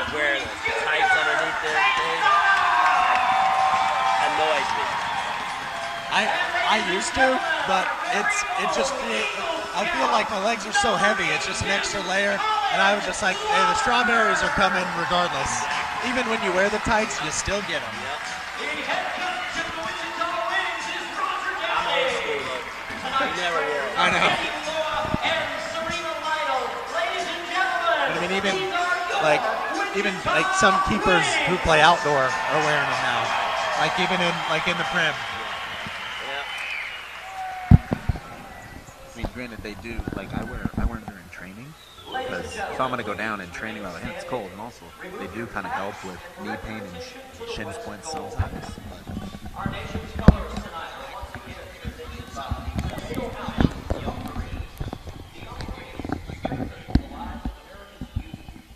that wear the tights underneath their thing. Annoys me. I used to, but it just I feel like my legs are so heavy. It's just an extra layer, and I was just like, hey, the strawberries are coming regardless. Even when you wear the tights, you still get them. Yep. I'm old school though. I never wore them. I know. But I mean, even some keepers who play outdoor are wearing them now. Like even in the prim. I mean, granted, they do. Like I wear them during training because if I'm gonna go down in training, well, and it's cold, and also they do kind of help with knee pain and shin splints sometimes. Our nation's colors tonight are once again the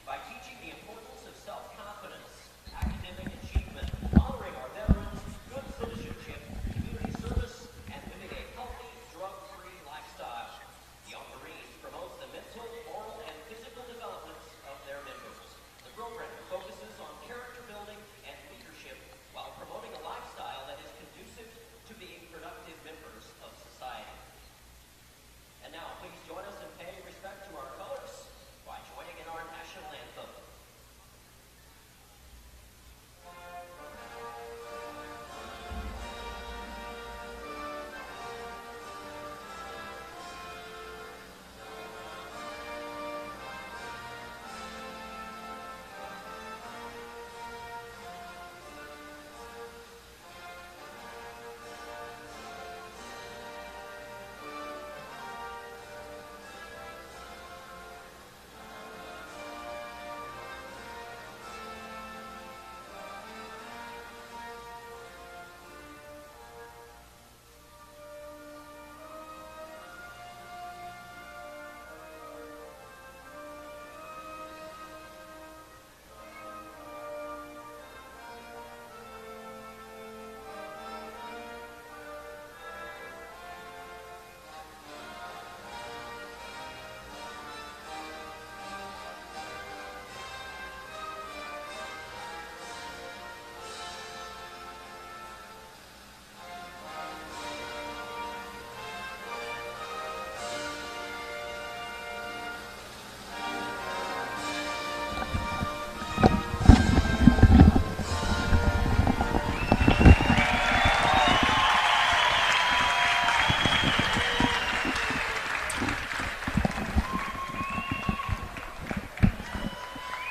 by teaching the importance of self-confidence, academic achievement, honoring our veterans, good citizenship, community service, and living a healthy, drug-free lifestyle. The Marines promotes the mental, moral, and physical development of their members. The program focuses on character building and leadership while promoting a lifestyle that is conducive to being productive members of society. And now, please join us in paying respect to our colors by joining in our national anthem.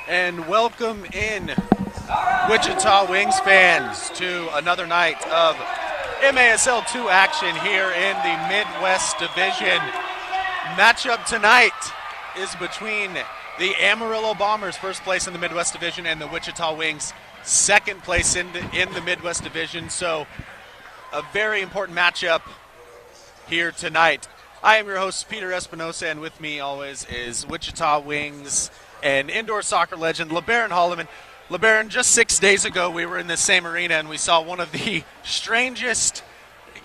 And welcome in Wichita Wings fans to another night of MASL 2 action here in the Midwest Division. Matchup tonight is between the Amarillo Bombers, first place in the Midwest Division, and the Wichita Wings, second place in the Midwest Division. So a very important matchup here tonight. I am your host, Peter Espinosa, and with me always is Wichita Wings and indoor soccer legend LeBaron Holloman. LeBaron, just 6 days ago we were in this same arena and we saw one of the strangest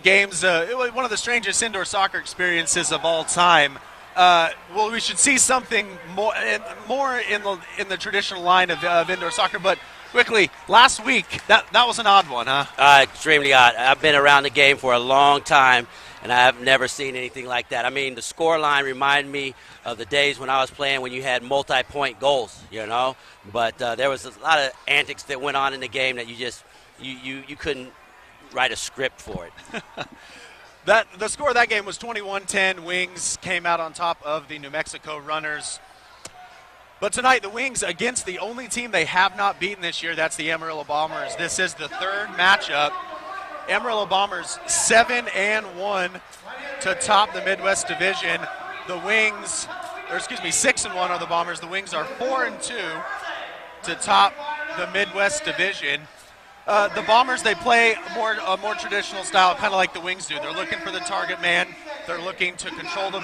games, one of the strangest indoor soccer experiences of all time. Well, we should see something more in the traditional line of indoor soccer, but quickly, last week, that was an odd one, huh? Extremely odd. I've been around the game for a long time, and I have never seen anything like that. I mean, the score line reminded me of the days when I was playing when you had multi-point goals, you know. But there was a lot of antics that went on in the game that you couldn't write a script for it. The score of that game was 21-10. Wings came out on top of the New Mexico Runners. But tonight, the Wings against the only team they have not beaten this year, that's the Amarillo Bombers. This is the third matchup. Amarillo Bombers 7-1 to top the Midwest Division. The Wings, 6-1 are the Bombers. The Wings are 4-2 to top the Midwest Division. The Bombers, they play a more traditional style, kind of like the Wings do. They're looking for the target man. They're looking to control the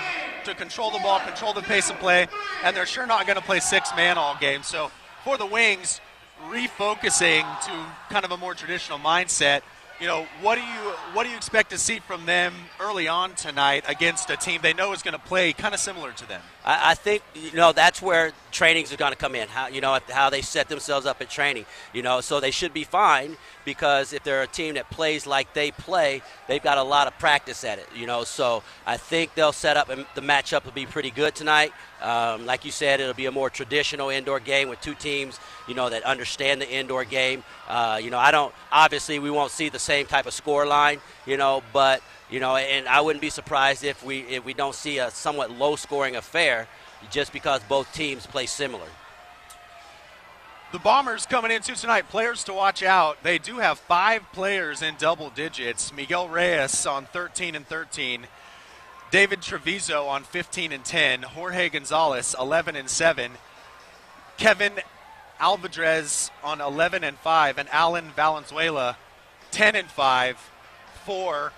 ball, control the pace of play, and they're sure not going to play six-man all game. So for the Wings, refocusing to kind of a more traditional mindset. You know, what do you expect to see from them early on tonight against a team they know is going to play kind of similar to them? I think, you know, that's where trainings are going to come in, how they set themselves up at training, so they should be fine, because if they're a team that plays like they play, they've got a lot of practice at it, so I think they'll set up, and the matchup will be pretty good tonight. Like you said, it'll be a more traditional indoor game with two teams, that understand the indoor game. Obviously we won't see the same type of score line, but, and I wouldn't be surprised if we don't see a somewhat low-scoring affair, just because both teams play similar. The Bombers coming into tonight, players to watch out. They do have 5 players in double digits. Miguel Reyes on 13 and 13. David Treviso on 15 and 10. Jorge Gonzalez 11 and 7. Kevin Alvarez on 11 and 5. And Alan Valenzuela 10 and 5 for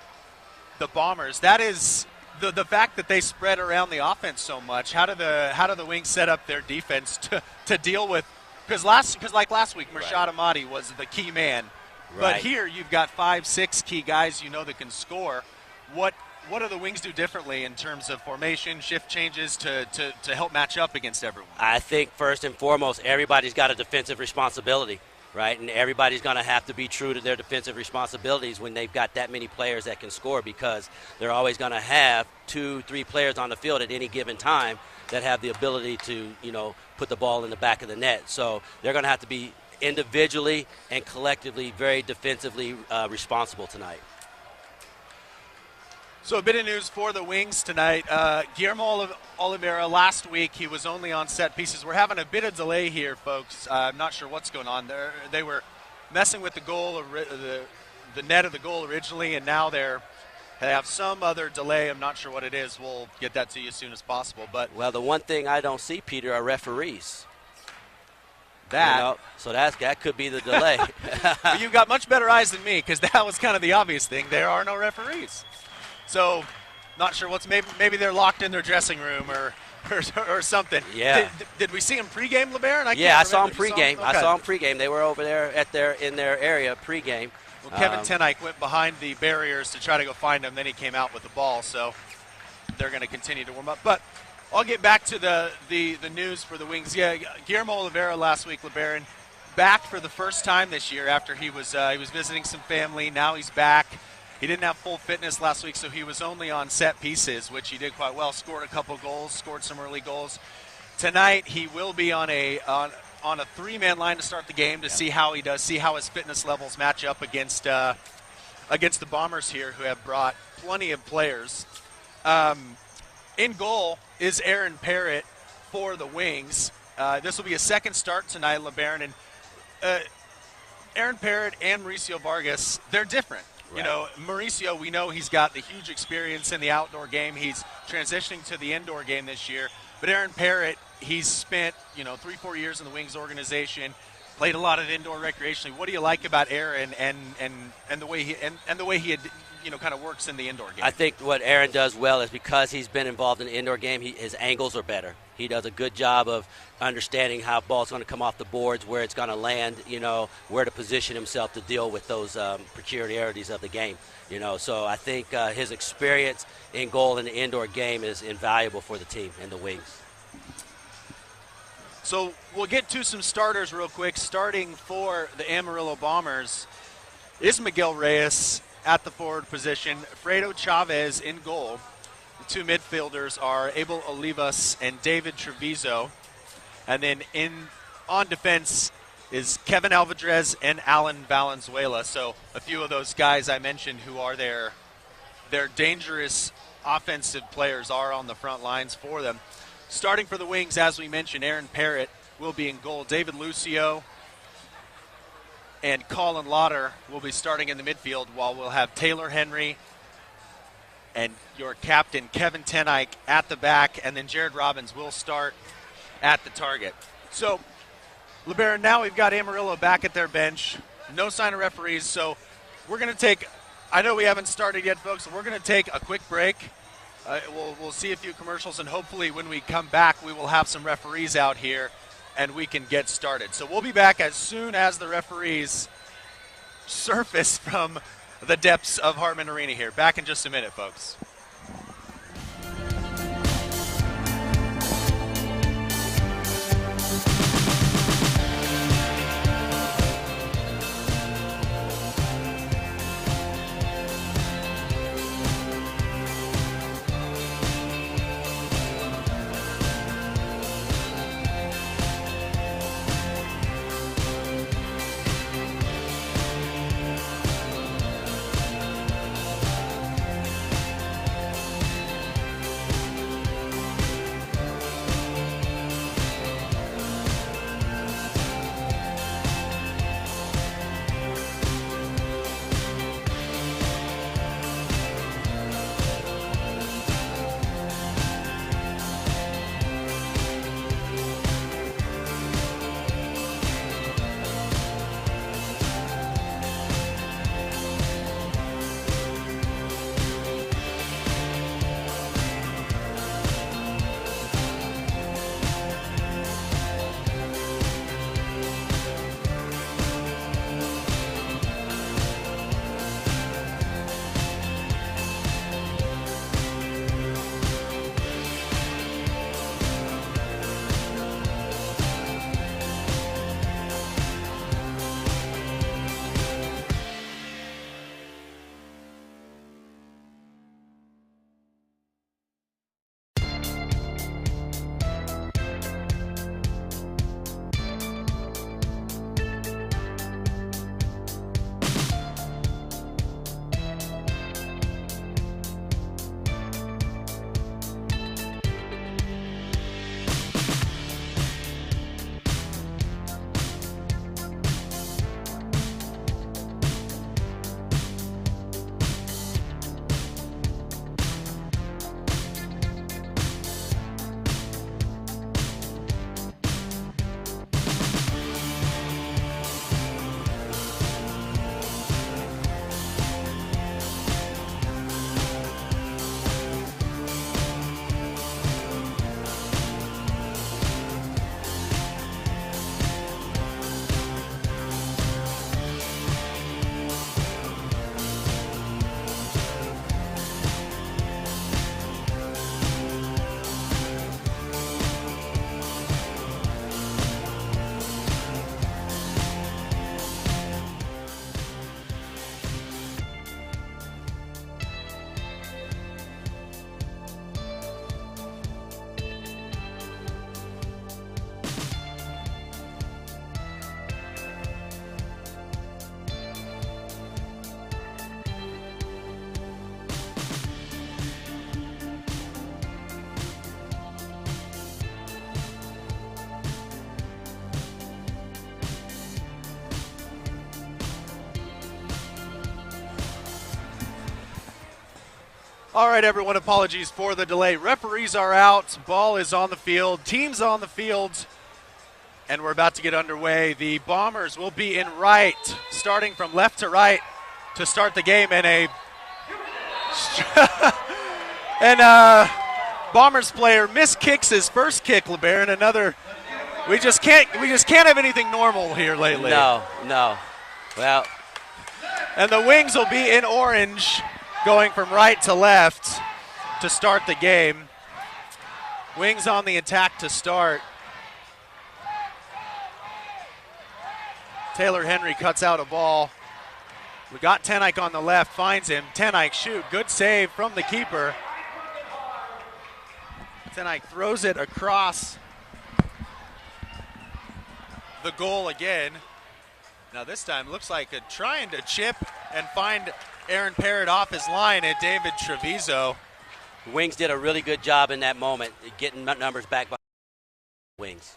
the Bombers. That is the fact that they spread around the offense so much. How do the Wings set up their defense to deal with? Because like last week, Mershad Ahmadi was the key man. Right. But here you've got 5-6 key guys that can score. What do the Wings do differently in terms of formation, shift changes to help match up against everyone? I think first and foremost, everybody's got a defensive responsibility, right? And everybody's going to have to be true to their defensive responsibilities when they've got that many players that can score, because they're always going to have 2-3 players on the field at any given time that have the ability to, put the ball in the back of the net. So they're going to have to be individually and collectively very defensively responsible tonight. So a bit of news for the Wings tonight. Guillermo Oliveira, last week he was only on set pieces. We're having a bit of delay here, folks. I'm not sure what's going on there. They were messing with the goal, the net of the goal originally, and now they have some other delay. I'm not sure what it is. We'll get that to you as soon as possible. But well, the one thing I don't see, Peter, are referees. So that could be the delay. Well, you've got much better eyes than me, because that was kind of the obvious thing. There are no referees. So, not sure maybe they're locked in their dressing room or something. Yeah. Did we see them pregame, LeBaron? I saw them pregame. Okay. I saw them pregame. They were over there in their area pregame. Well, Kevin Tenike went behind the barriers to try to go find him. Then he came out with the ball. So they're going to continue to warm up. But I'll get back to the news for the Wings. Yeah, Guillermo Oliveira last week, LeBaron, back for the first time this year after he was visiting some family. Now he's back. He didn't have full fitness last week, so he was only on set pieces, which he did quite well. Scored a couple goals, scored some early goals. Tonight he will be on a 3-man line to start the game to see how he does, see how his fitness levels match up against the Bombers here, who have brought plenty of players. In goal is Aaron Parrott for the Wings. This will be a second start tonight, LeBaron. And Aaron Parrott and Mauricio Vargas, they're different. Right. Mauricio, we know he's got the huge experience in the outdoor game. He's transitioning to the indoor game this year. But Aaron Parrott, he's spent, 3-4 years in the Wings organization, played a lot of indoor recreationally. What do you like about Aaron and the way he had, kind of works in the indoor game? I think what Aaron does well is, because he's been involved in the indoor game, his angles are better. He does a good job of understanding how ball's going to come off the boards, where it's going to land, where to position himself to deal with those peculiarities of the game. So I think his experience in goal in the indoor game is invaluable for the team and the Wings. So we'll get to some starters real quick. Starting for the Amarillo Bombers is Miguel Reyes at the forward position, Fredo Chavez in goal. The two midfielders are Abel Olivas and David Treviso. And then on defense is Kevin Alvarez and Alan Valenzuela. So a few of those guys I mentioned who are their dangerous offensive players are on the front lines for them. Starting for the Wings, as we mentioned, Aaron Parrott will be in goal. David Lucio and Colin Lauder will be starting in the midfield, while we'll have Taylor Henry and your captain Kevin Tenike at the back, and then Jared Robbins will start at the target. So, LeBaron, now we've got Amarillo back at their bench. No sign of referees, so we're going to take – I know we haven't started yet, folks, so we're going to take a quick break. We'll see a few commercials, and hopefully when we come back, we will have some referees out here and we can get started. So we'll be back as soon as the referees surface from the depths of Hartman Arena here. Back in just a minute, folks. All right, everyone, apologies for the delay. Referees are out. Ball is on the field. Teams on the field. And we're about to get underway. The Bombers will be in right, starting from left to right to start the game. Bombers player miskicks his first kick, LeBaron. Another. We just can't have anything normal here lately. No. Well, and the Wings will be in orange, going from right to left to start the game. Wings on the attack to start. Taylor Henry cuts out a ball. We got Tenike on the left, finds him. Tenike shoot, good save from the keeper. Tenike throws it across the goal again. Now this time looks like trying to chip and find Aaron Parrott off his line at David Treviso. Wings did a really good job in that moment, getting numbers back by Wings.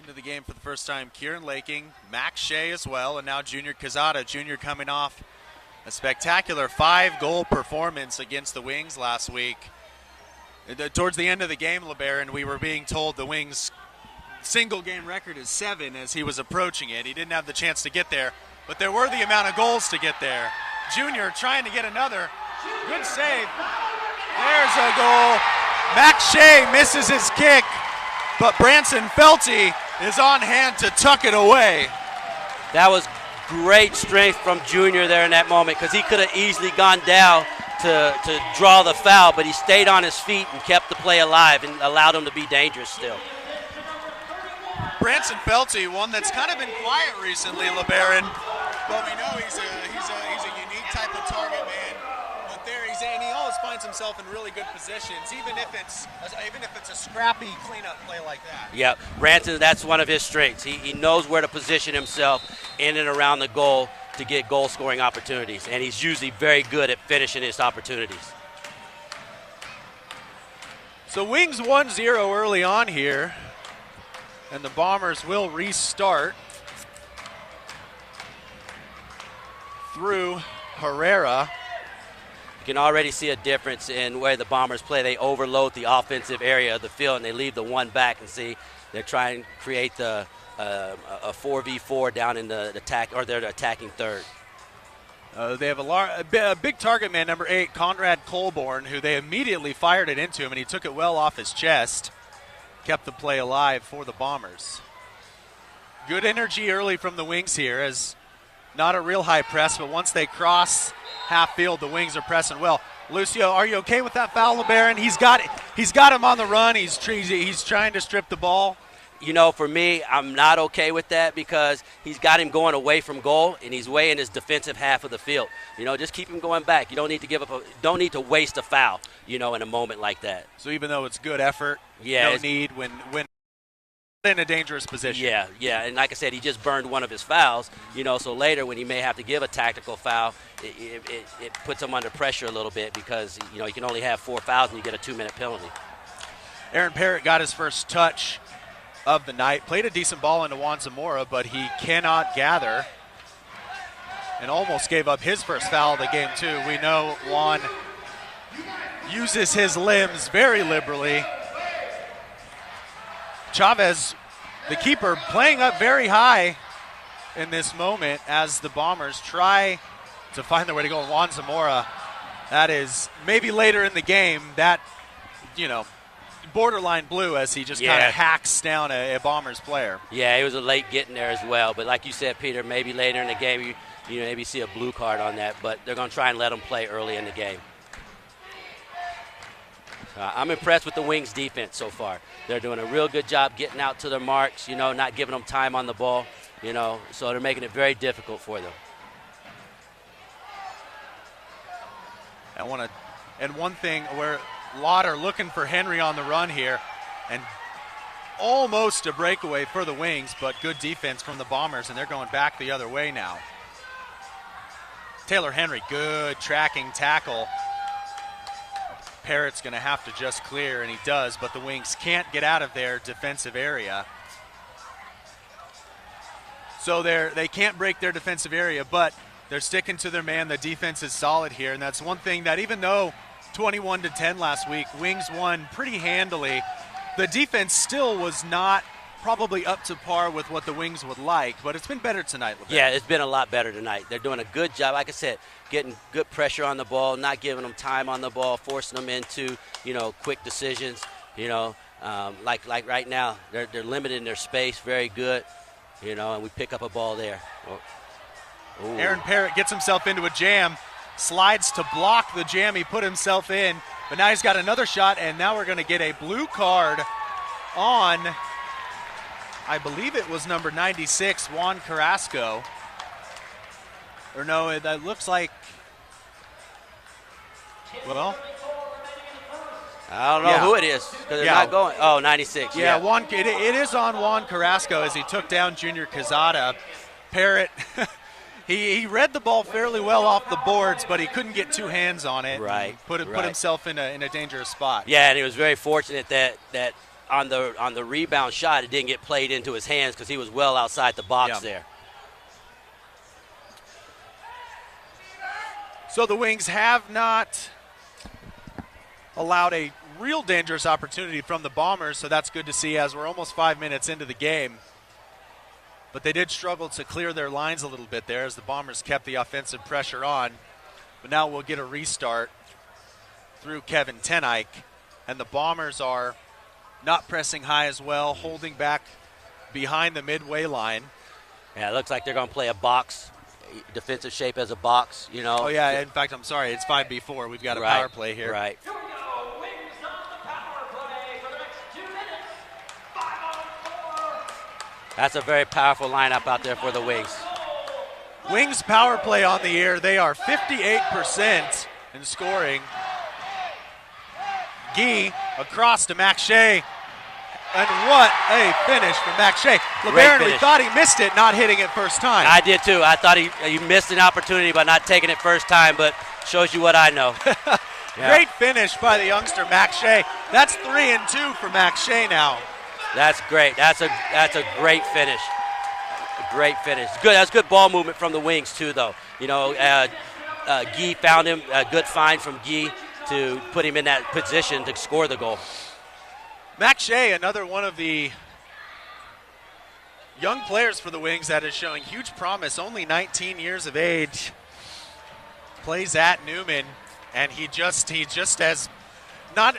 Into the game for the first time, Kieran Laking, Max Shea as well, and now Junior Quezada. Junior coming off a spectacular 5-goal performance against the Wings last week. Towards the end of the game, LeBaron, we were being told the Wings' single game record is 7 as he was approaching it. He didn't have the chance to get there, but there were the amount of goals to get there. Junior trying to get another. Good save. There's a goal. Max Shea misses his kick, but Branson Felty is on hand to tuck it away. That was great strength from Junior there in that moment, because he could have easily gone down to draw the foul, but he stayed on his feet and kept the play alive and allowed him to be dangerous still. Branson Felty, one that's kind of been quiet recently, LeBaron, but we know he's a unique type of target man. But there and he always finds himself in really good positions, even if it's a scrappy cleanup play like that. Yeah, Branson, that's one of his strengths. He knows where to position himself in and around the goal to get goal-scoring opportunities, and he's usually very good at finishing his opportunities. So Wings 1-0 early on here, and the Bombers will restart through Herrera. You can already see a difference in where the Bombers play. They overload the offensive area of the field, and they leave the one back, and see they're trying to create a 4v4 down in the attack, or they're attacking third. They have a big target man, number 8, Conrad Colborn, who they immediately fired it into him, and he took it well off his chest. Kept the play alive for the Bombers. Good energy early from the Wings here, as not a real high press, but once they cross half field, the Wings are pressing well. Lucio, are you okay with that foul, LeBaron? He's got him on the run. He's trying to strip the ball. You know, for me, I'm not okay with that, because he's got him going away from goal, and he's way in his defensive half of the field. You know, just keep him going back. You don't need to don't need to waste a foul, you know, in a moment like that. So even though it's good effort, no need when in a dangerous position. Yeah, and like I said, he just burned one of his fouls, you know, so later when he may have to give a tactical foul, it puts him under pressure a little bit, because, you know, you can only have 4 fouls and you get a 2-minute penalty. Aaron Parrott got his first touch of the night, played a decent ball into Juan Zamora, but he cannot gather, and almost gave up his first foul of the game too. We know Juan uses his limbs very liberally. Chavez, the keeper, playing up very high in this moment as the Bombers try to find their way to go. Juan Zamora, that is maybe later in the game, that, you know, borderline blue, as he just kind of hacks down a Bombers player. Yeah, he was a late getting there as well, but like you said, Peter, maybe later in the game you maybe see a blue card on that, but they're going to try and let him play early in the game. I'm impressed with the Wings defense so far. They're doing a real good job getting out to their marks, you know, not giving them time on the ball, you know, so they're making it very difficult for them. And one thing where Lauder looking for Henry on the run here, and almost a breakaway for the Wings, but good defense from the Bombers, and they're going back the other way now. Taylor Henry, good tracking tackle. Parrott's going to have to just clear, and he does, but the Wings can't get out of their defensive area. So they can't break their defensive area, but They're sticking to their man. The defense is solid here, and that's one thing that even though 21-10 last week, Wings won pretty handily, the defense still was not probably up to par with what the Wings would like, but it's been better tonight. Yeah, it's been a lot better tonight. They're doing a good job, like I said, getting good pressure on the ball, not giving them time on the ball, forcing them into, quick decisions. Like right now, they're limiting their space very good, and we pick up a ball there. Ooh. Aaron Parrott gets himself into a jam, slides to block the jam he put himself in, but now he's got another shot, and now we're going to get a blue card on, I believe it was number 96, Juan Carrasco. Or no, that looks like, well, I don't know who it is because they're not going. Oh, 96. Yeah, it is on Juan Carrasco as he took down Junior Quezada. Parrott, he read the ball fairly well off the boards, but he couldn't get two hands on it. Right. Put himself in a dangerous spot. Yeah, and he was very fortunate that on the rebound shot, it didn't get played into his hands because he was well outside the box there. So the Wings have not allowed a real dangerous opportunity from the Bombers, so that's good to see as we're almost 5 minutes into the game. But they did struggle to clear their lines a little bit there as the Bombers kept the offensive pressure on. But now we'll get a restart through Kevin Tenike, and the Bombers are not pressing high as well, holding back behind the midway line. Yeah, it looks like they're going to play a box, defensive shape as a box, Oh, yeah, in fact, I'm sorry, it's 5v4. We've got a power play here. Right. Here we go. Wings on the power play for the next 2 minutes. 5-on-4. That's a very powerful lineup out there for the Wings. Wings power play on the year. They are 58% in scoring. Gee across to Max Shea. And what a finish from Max Shea. LeBaron, we thought he missed it, not hitting it first time. I did too. I thought he missed an opportunity by not taking it first time, but shows you what I know. Great finish by the youngster Max Shea. That's 3-2 for Max Shea now. That's great. That's a great finish. A great finish. Good. That's good ball movement from the Wings too, though. Guy found him. A good find from Guy to put him in that position to score the goal. Max Shea, another one of the young players for the Wings that is showing huge promise. Only 19 years of age. Plays at Newman, and he just has not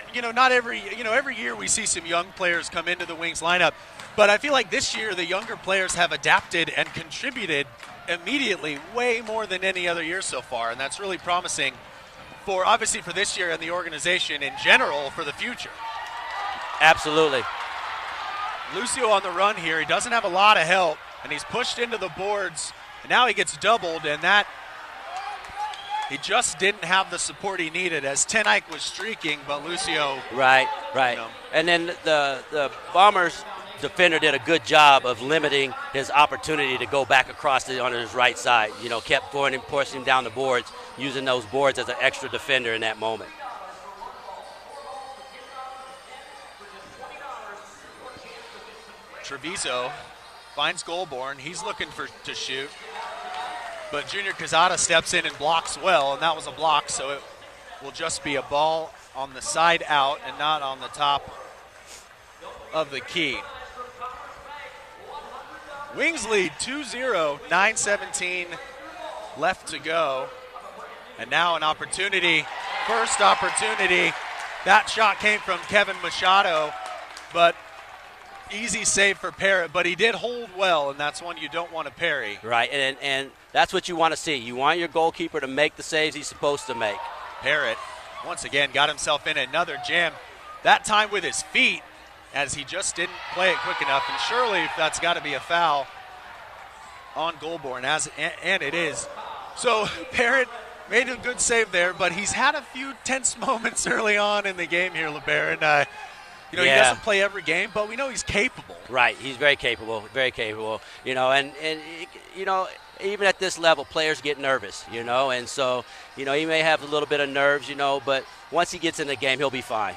every year we see some young players come into the Wings lineup, but I feel like this year the younger players have adapted and contributed immediately way more than any other year so far, and that's really promising for this year and the organization in general for the future. Absolutely. Lucio on the run here. He doesn't have a lot of help, and he's pushed into the boards, and now he gets doubled, and that he just didn't have the support he needed as Tenike was streaking, but Lucio. Right. And then the Bombers defender did a good job of limiting his opportunity to go back across on his right side. Kept going and pushing him down the boards, using those boards as an extra defender in that moment. Treviso finds Goulbourne. He's looking to shoot. But Junior Quezada steps in and blocks well, and that was a block, so it will just be a ball on the side out and not on the top of the key. Wings lead 2-0, 9:17 left to go. And now an opportunity, first opportunity. That shot came from Kevin Machado, but easy save for Parrott, but he did hold well, and that's one you don't want to parry. Right, and that's what you want to see. You want your goalkeeper to make the saves he's supposed to make. Parrott, once again, got himself in another jam, that time with his feet, as he just didn't play it quick enough, and surely that's got to be a foul on Goulbourne, and it is. So Parrott made a good save there, but he's had a few tense moments early on in the game here, LeBaron. He doesn't play every game, but we know he's capable. Right, he's very capable, very capable. And even at this level, players get nervous, and so, he may have a little bit of nerves, but once he gets in the game, he'll be fine.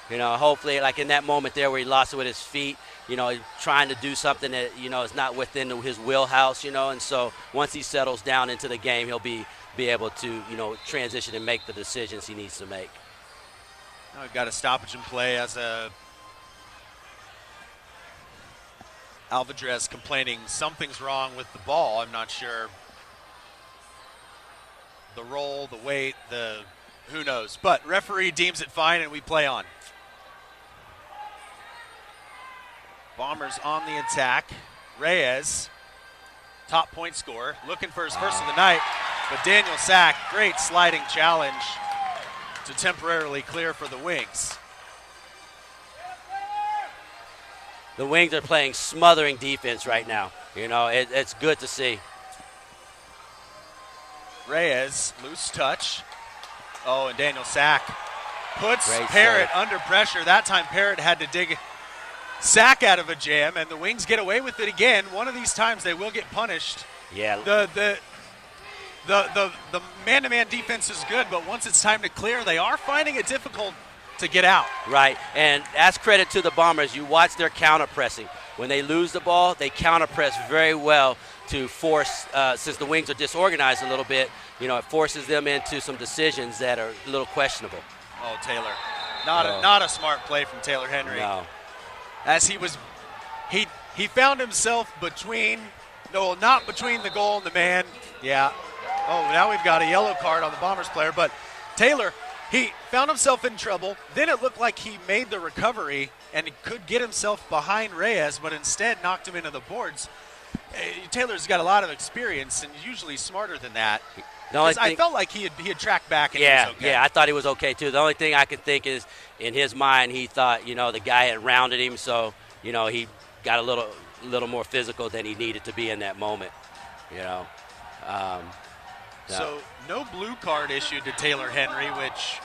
You know, hopefully, like in that moment there where he lost it with his feet, you know, trying to do something that, you know, is not within his wheelhouse, you know. And so once he settles down into the game, he'll be able to, you know, transition and make the decisions he needs to make. Now we've got a stoppage in play as Alvarez complaining something's wrong with the ball. I'm not sure. The roll, the weight, who knows. But referee deems it fine and we play on. Bombers on the attack. Reyes, top point scorer, looking for his first of the night. But Daniel Sack, great sliding challenge to temporarily clear for the Wings. The Wings are playing smothering defense right now. You know, it's good to see. Reyes, loose touch. Oh, and Daniel Sack puts Great Parrott save. under pressure. That time Parrott had to dig Sack out of a jam, and the Wings get away with it again. One of these times they will get punished. Yeah. The man-to-man defense is good, but once it's time to clear, they are finding it difficult to get out. Right, and as credit to the Bombers, you watch their counter-pressing. When they lose the ball, they counter-press very well to force, since the Wings are disorganized a little bit, you know, it forces them into some decisions that are a little questionable. Oh, Taylor. Not a smart play from Taylor Henry. No. As he found himself not between the goal and the man. Yeah. Oh, now we've got a yellow card on the Bombers player, but Taylor, he found himself in trouble. Then it looked like he made the recovery and could get himself behind Reyes, but instead knocked him into the boards. Taylor's got a lot of experience and usually smarter than that. I felt like he had tracked back and he was okay. Yeah, I thought he was okay too. The only thing I could think is in his mind he thought, you know, the guy had rounded him, so, you know, he got a little more physical than he needed to be in that moment, you know. So no blue card issued to Taylor Henry, which,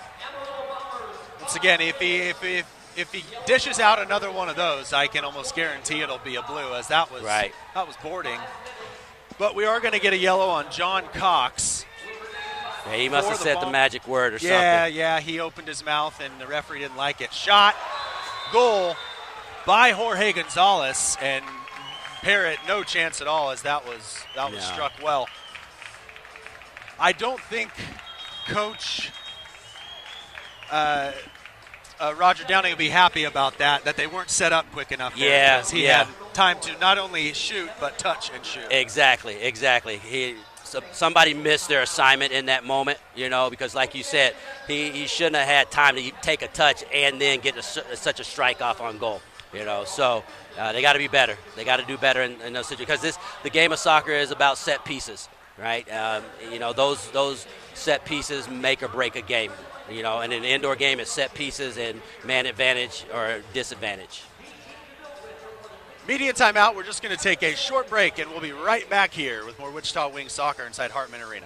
once again, if he dishes out another one of those, I can almost guarantee it'll be a blue, as that was boarding. But we are going to get a yellow on John Cox. Yeah, he must have said the magic word or something. Yeah, he opened his mouth and the referee didn't like it. Shot, goal by Jorge Gonzalez, and Parrott no chance at all, as that was struck well. I don't think Coach Roger Downing will be happy about that they weren't set up quick enough there. Yeah, he had time to not only shoot, but touch and shoot. Exactly. Somebody missed their assignment in that moment, you know, because like you said, he shouldn't have had time to take a touch and then get such a strike off on goal, you know. So they got to be better. They got to do better in those situations, because the game of soccer is about set pieces, right? You know, those set pieces make or break a game, you know, and in an indoor game it's set pieces and man advantage or disadvantage. Media timeout. We're just going to take a short break, and we'll be right back here with more Wichita Wings soccer inside Hartman Arena.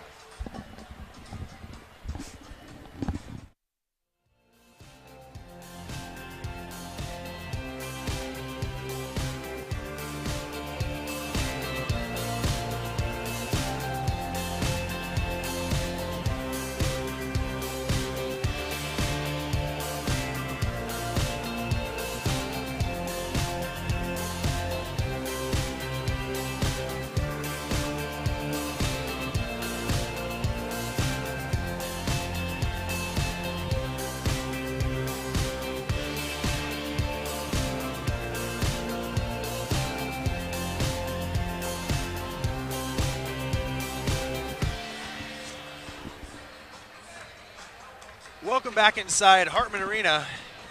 Welcome back inside Hartman Arena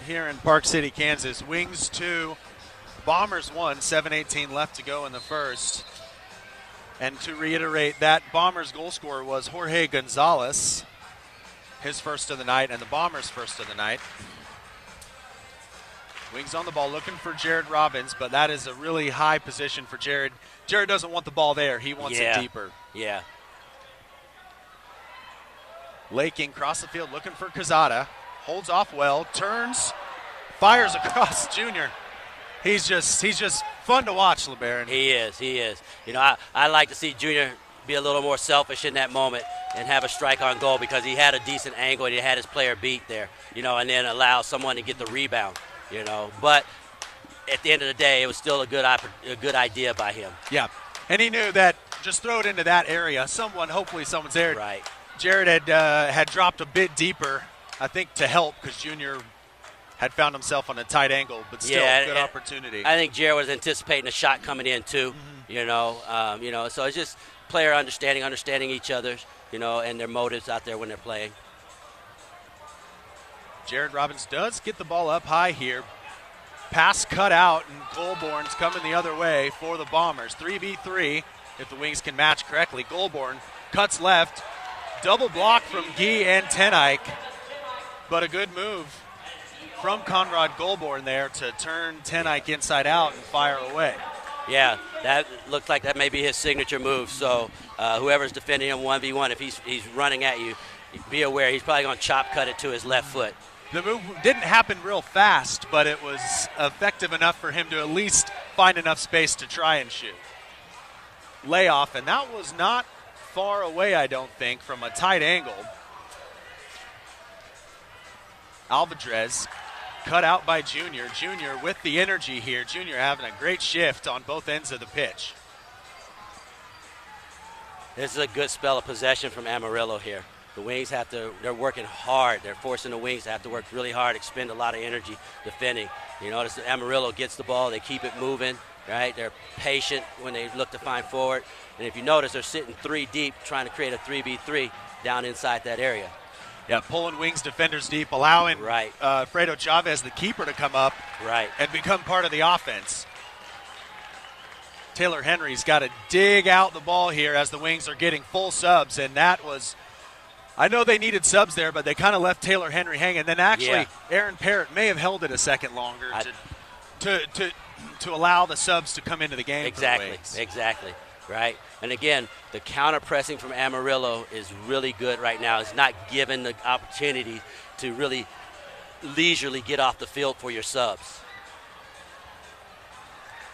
here in Park City, Kansas. Wings 2, Bombers 1, 7:18 left to go in the first. And to reiterate, that Bombers goal scorer was Jorge Gonzalez, his first of the night, and the Bombers' first of the night. Wings on the ball looking for Jared Robbins, but that is a really high position for Jared. Jared doesn't want the ball there. He wants it deeper. Yeah. Laking across the field looking for Quezada. Holds off well, turns, fires across Junior. He's just fun to watch, LeBaron. He is. You know, I like to see Junior be a little more selfish in that moment. and have a strike on goal because he had a decent angle and he had his player beat there, and then allow someone to get the rebound, But at the end of the day, it was still a good idea by him. Yeah, and he knew that just throw it into that area. Hopefully someone's there. Right. Jared had dropped a bit deeper, I think, to help because Junior had found himself on a tight angle, but still good opportunity. I think Jared was anticipating a shot coming in too, So it's just player understanding each other, and their motives out there when they're playing. Jared Robbins does get the ball up high here. Pass cut out, and Goulbourne's coming the other way for the Bombers. 3v3 if the Wings can match correctly. Goulbourne cuts left. Double block from Guy and Tenike, but a good move from Conrad Goulbourne there to turn Tenike inside out and fire away. Yeah, that looked like that may be his signature move. So whoever's defending him 1v1, if he's running at you, be aware he's probably going to chop cut it to his left foot. The move didn't happen real fast, but it was effective enough for him to at least find enough space to try and shoot. Layoff, and that was not far away, I don't think, from a tight angle. Alvarez cut out by Junior. Junior with the energy here. Junior having a great shift on both ends of the pitch. This is a good spell of possession from Amarillo here. The Wings they're working hard. They're forcing the Wings to have to work really hard, expend a lot of energy defending. You notice that Amarillo gets the ball, they keep it moving, right? They're patient when they look to find forward. And if you notice, they're sitting 3 deep trying to create a 3v3 down inside that area. Yeah, pulling Wings defenders deep, allowing Fredo Chavez, the keeper, to come up and become part of the offense. Taylor Henry's got to dig out the ball here as the Wings are getting full subs, and that was – I know they needed subs there, but they kind of left Taylor Henry hanging. Then actually Aaron Parrott may have held it a second longer to allow the subs to come into the game. Exactly, right? And again, the counter pressing from Amarillo is really good right now. It's not given the opportunity to really leisurely get off the field for your subs.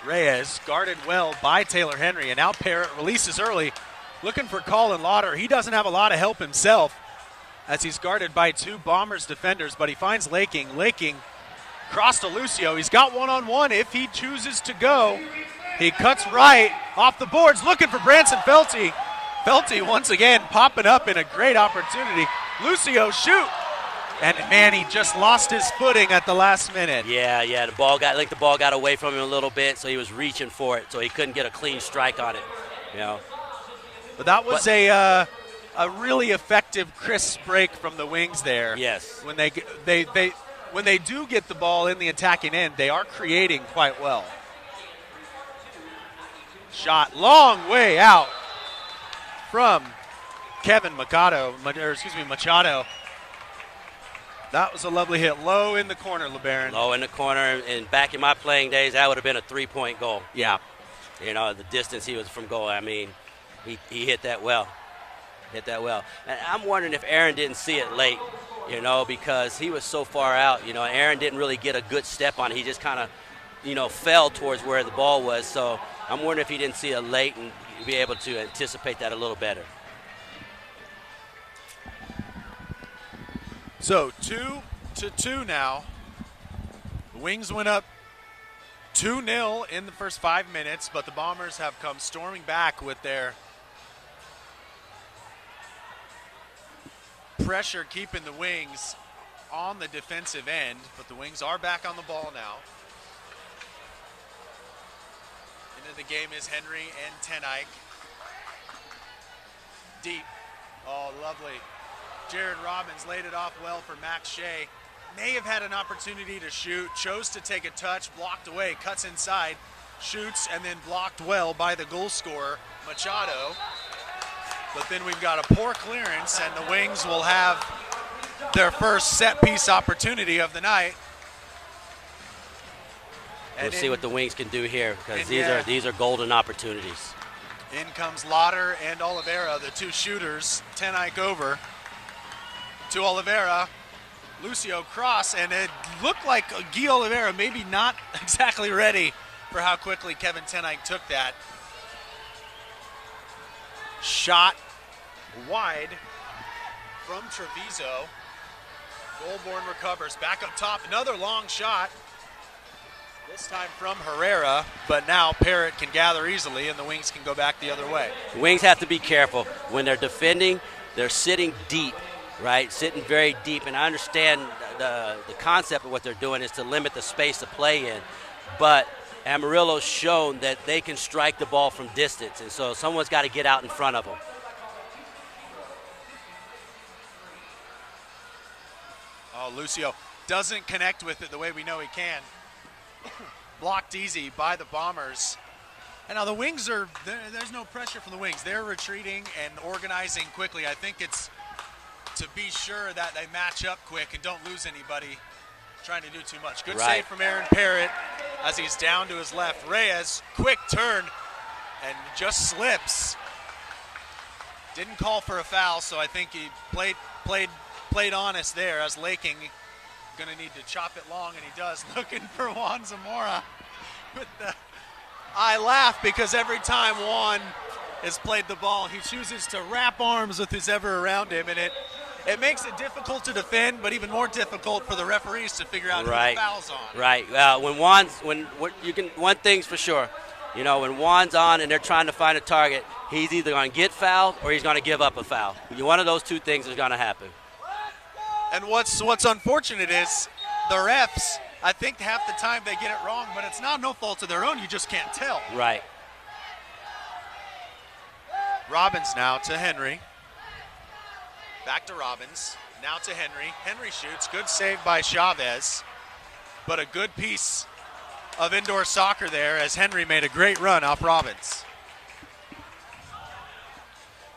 Reyes guarded well by Taylor Henry, and now Parrott releases early, looking for Colin Lauder. He doesn't have a lot of help himself as he's guarded by 2 Bombers defenders, but he finds Laking. Laking cross to Lucio. He's got one-on-one if he chooses to go. He cuts right off the boards, looking for Branson Felty. Felty once again popping up in a great opportunity. Lucio, shoot. And man, he just lost his footing at the last minute. Yeah, the ball got away from him a little bit, so he was reaching for it, so he couldn't get a clean strike on it. But that was a really effective, crisp break from the Wings there. Yes. When they do get the ball in the attacking end, they are creating quite well. Shot long way out from Machado. That was a lovely hit. Low in the corner, LeBaron. Low in the corner, and back in my playing days, that would have been a 3-point goal. Yeah. The distance he was from goal, I mean, he hit that well. And I'm wondering if Aaron didn't see it late, because he was so far out. Aaron didn't really get a good step on it. He just kind of, fell towards where the ball was. So I'm wondering if he didn't see it late and be able to anticipate that a little better. So 2-2 now. The Wings went up 2-0 in the first 5 minutes, but the Bombers have come storming back with their pressure keeping the Wings on the defensive end, but the Wings are back on the ball now. Into the game is Henry and Tenike. Deep. Oh, lovely. Jared Robbins laid it off well for Max Shea. May have had an opportunity to shoot, chose to take a touch, blocked away, cuts inside, shoots, and then blocked well by the goal scorer, Machado. But then we've got a poor clearance, and the Wings will have their first set-piece opportunity of the night. We'll see what the Wings can do here, because these are golden opportunities. In comes Lauder and Oliveira, the 2 shooters, Tenike over to Oliveira. Lucio cross, and it looked like Guy Oliveira maybe not exactly ready for how quickly Kevin Tenike took that. Shot wide from Treviso. Goulbourne recovers. Back up top. Another long shot. This time from Herrera, but now Parrott can gather easily and the Wings can go back the other way. The Wings have to be careful. When they're defending, they're sitting deep, right? Sitting very deep. And I understand the concept of what they're doing is to limit the space to play in. But Amarillo's shown that they can strike the ball from distance. And so someone's got to get out in front of them. Oh, Lucio doesn't connect with it the way we know he can. Blocked easy by the Bombers. And now the Wings are, there's no pressure from the Wings. They're retreating and organizing quickly. I think it's to be sure that they match up quick and don't lose anybody trying to do too much. Good save from Aaron Parrott as he's down to his left. Reyes, quick turn, and just slips. Didn't call for a foul, so I think he played honest there as Laking going to need to chop it long, and he does. Looking for Juan Zamora. I laugh because every time Juan has played the ball, he chooses to wrap arms with who's ever around him, and it makes it difficult to defend, but even more difficult for the referees to figure out who the foul's on. Right. One thing's for sure. You know, when Juan's on and they're trying to find a target, he's either going to get fouled or he's going to give up a foul. One of those two things is going to happen. And what's unfortunate is the refs, I think half the time they get it wrong, but it's not no fault of their own. You just can't tell. Right. Robbins now to Henry. Back to Robbins. Now to Henry. Henry shoots. Good save by Chavez. But a good piece of indoor soccer there as Henry made a great run off Robbins.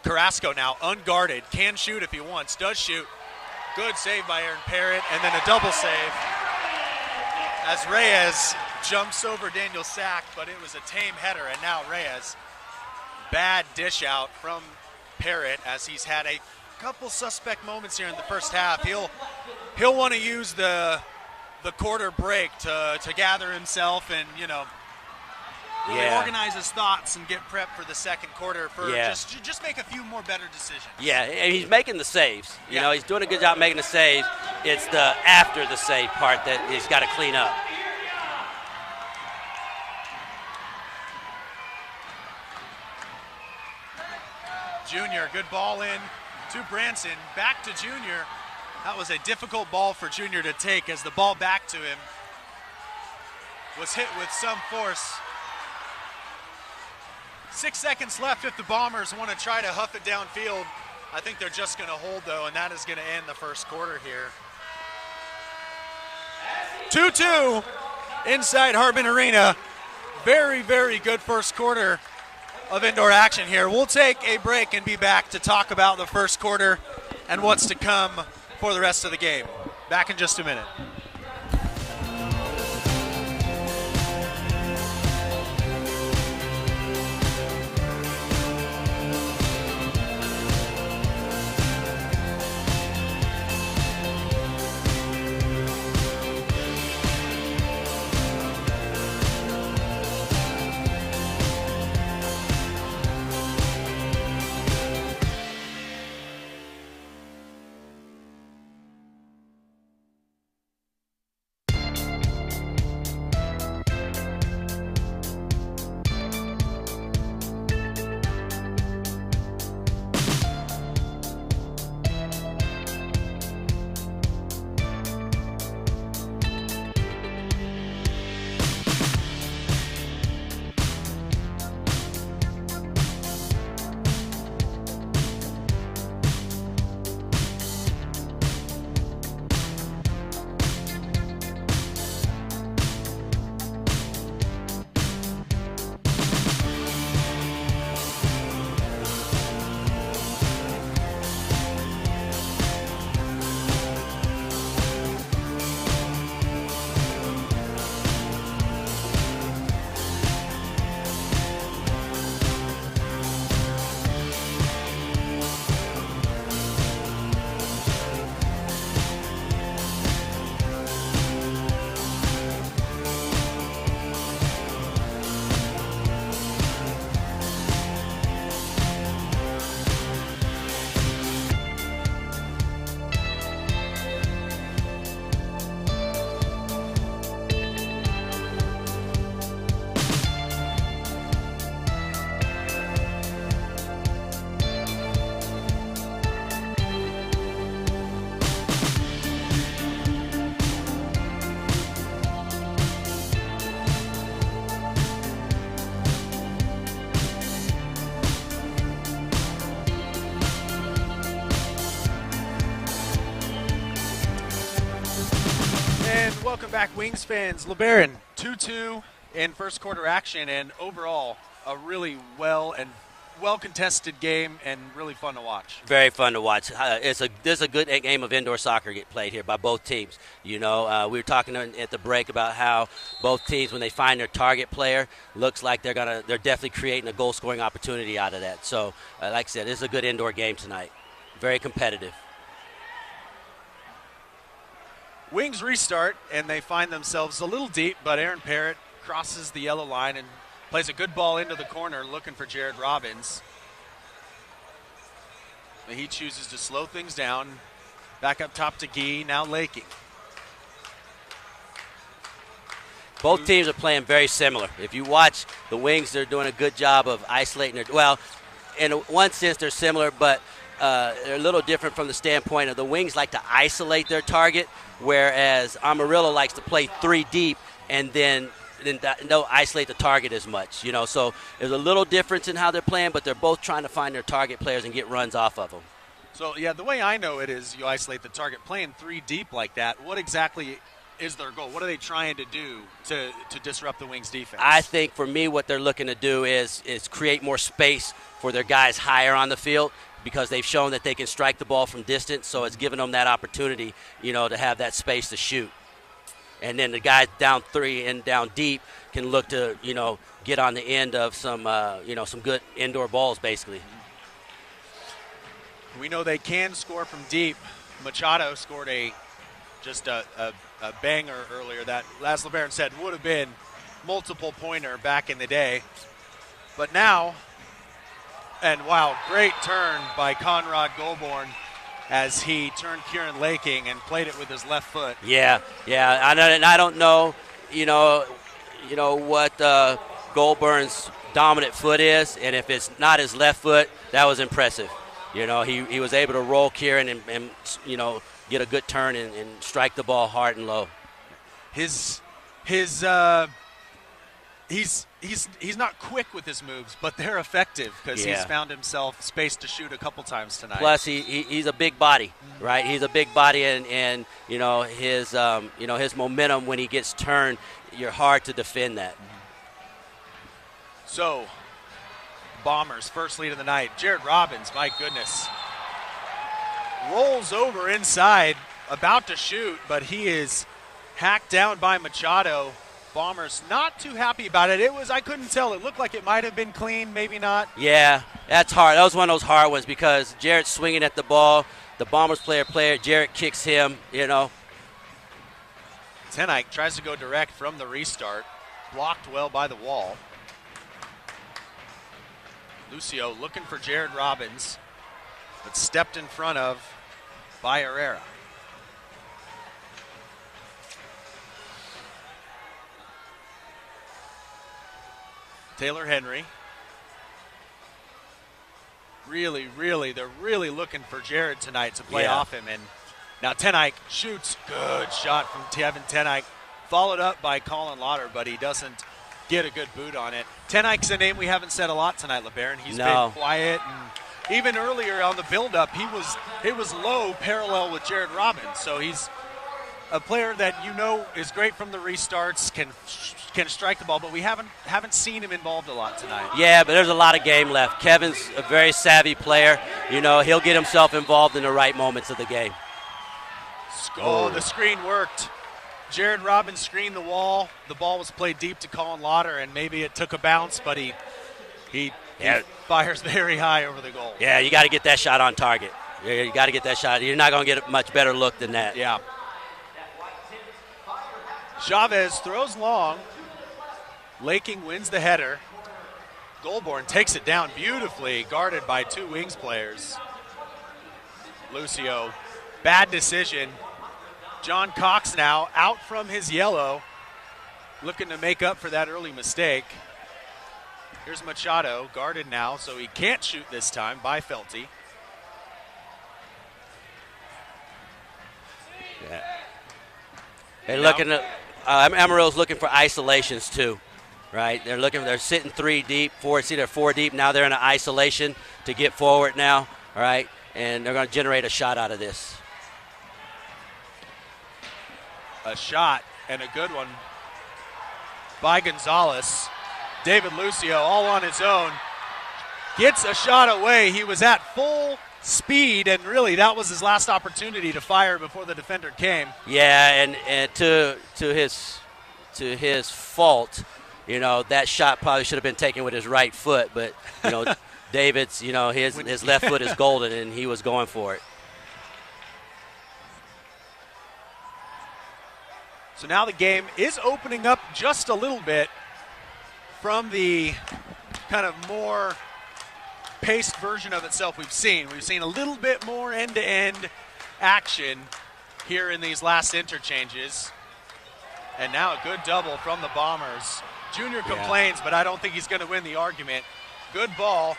Carrasco now unguarded. Can shoot if he wants. Does shoot. Good save by Aaron Parrott, and then a double save as Reyes jumps over Daniel Sack, but it was a tame header, and now Reyes. Bad dish out from Parrott as he's had a couple suspect moments here in the first half. He'll want to use the quarter break to gather himself and, you know, really organize his thoughts and get prepped for the second quarter for just make a few more better decisions. Yeah, and he's making the saves. You know, he's doing a good job making the saves. It's the after the save part that he's got to clean up. Junior, good ball in to Branson. Back to Junior. That was a difficult ball for Junior to take as the ball back to him was hit with some force. 6 seconds left if the Bombers want to try to huff it downfield. I think they're just going to hold, though, and that is going to end the first quarter here. 2-2 inside Harbin Arena. Very, very good first quarter of indoor action here. We'll take a break and be back to talk about the first quarter and what's to come for the rest of the game. Back in just a minute. And welcome back, Wings fans. LeBaron, 2-2 in first quarter action, and overall a really well contested game and really fun to watch. Very fun to watch. This is a good game of indoor soccer get played here by both teams. You know, we were talking at the break about how both teams, when they find their target player, looks like they're definitely creating a goal scoring opportunity out of that. So, like I said, this is a good indoor game tonight. Very competitive. Wings restart, and they find themselves a little deep, but Aaron Parrott crosses the yellow line and plays a good ball into the corner looking for Jared Robbins. But he chooses to slow things down. Back up top to Gee, now Laking. Both teams are playing very similar. If you watch the Wings, they're doing a good job of isolating their – well, in one sense they're similar, but they're a little different from the standpoint of the Wings like to isolate their target, whereas Amarillo likes to play three deep and then don't isolate the target as much, you know. So there's a little difference in how they're playing, but they're both trying to find their target players and get runs off of them. So, yeah, the way I know it is you isolate the target. Playing three deep like that, what exactly is their goal? What are they trying to do to disrupt the Wings' defense? I think for me what they're looking to do is create more space for their guys higher on the field, because they've shown that they can strike the ball from distance, so it's giving them that opportunity, you know, to have that space to shoot. And then the guys down three and down deep can look to, you know, get on the end of some, some good indoor balls, basically. We know they can score from deep. Machado scored a banger earlier that, as LeBaron said, would have been multiple pointer back in the day. But now, and wow, great turn by Conrad Goldborn as he turned Kieran Laking and played it with his left foot. Yeah. I don't know, what Goldburn's dominant foot is, and if it's not his left foot, that was impressive. You know, he was able to roll Kieran and get a good turn and strike the ball hard and low. He's not quick with his moves, but they're effective because he's found himself space to shoot a couple times tonight. Plus, he's a big body, right? He's a big body, and his momentum when he gets turned, you're hard to defend that. So, Bombers first lead of the night. Jared Robbins, my goodness, rolls over inside, about to shoot, but he is hacked down by Machado. Bombers not too happy about it. I couldn't tell. It looked like it might have been clean, maybe not. Yeah, that's hard. That was one of those hard ones because Jared's swinging at the ball. The Bombers player, Jared kicks him, you know. Tenike tries to go direct from the restart. Blocked well by the wall. Lucio looking for Jared Robbins, but stepped in front of by Herrera. Taylor Henry. They're really looking for Jared tonight to play off him. And now Tenike shoots. Good shot from Tevin Tenike. Followed up by Colin Lauder, but he doesn't get a good boot on it. Tenike's a name we haven't said a lot tonight, LeBaron. He's been quiet. And even earlier on the build-up, it was low parallel with Jared Robbins. So he's a player that is great from the restarts, can strike the ball, but we haven't seen him involved a lot tonight. Yeah, but there's a lot of game left. Kevin's a very savvy player. You know, he'll get himself involved in the right moments of the game. The screen worked. Jared Robbins screened the wall. The ball was played deep to Colin Lauder, and maybe it took a bounce, but he fires very high over the goal. Yeah, you got to get that shot on target. You got to get that shot. You're not going to get a much better look than that. Yeah. Chavez throws long. Laking wins the header. Goldborn takes it down beautifully, guarded by two Wings players. Lucio, bad decision. John Cox now out from his yellow, looking to make up for that early mistake. Here's Machado, guarded now, so he can't shoot this time by Felty. Yeah. Amarillo's looking for isolations too, right? They're sitting three deep, it's either four deep. Now they're in an isolation to get forward now, all right? And they're going to generate a shot out of this. a shot, and a good one by Gonzalez. David Lucio all on his own. Gets a shot away. He was at full speed, and really that was his last opportunity to fire before the defender came. Yeah, and to his fault, that shot probably should have been taken with his right foot, but David's, his left foot is golden, and he was going for it. So now the game is opening up just a little bit from the kind of more paced version of itself we've seen. We've seen a little bit more end-to-end action here in these last interchanges. And now a good double from the Bombers. Junior complains, but I don't think he's going to win the argument. Good ball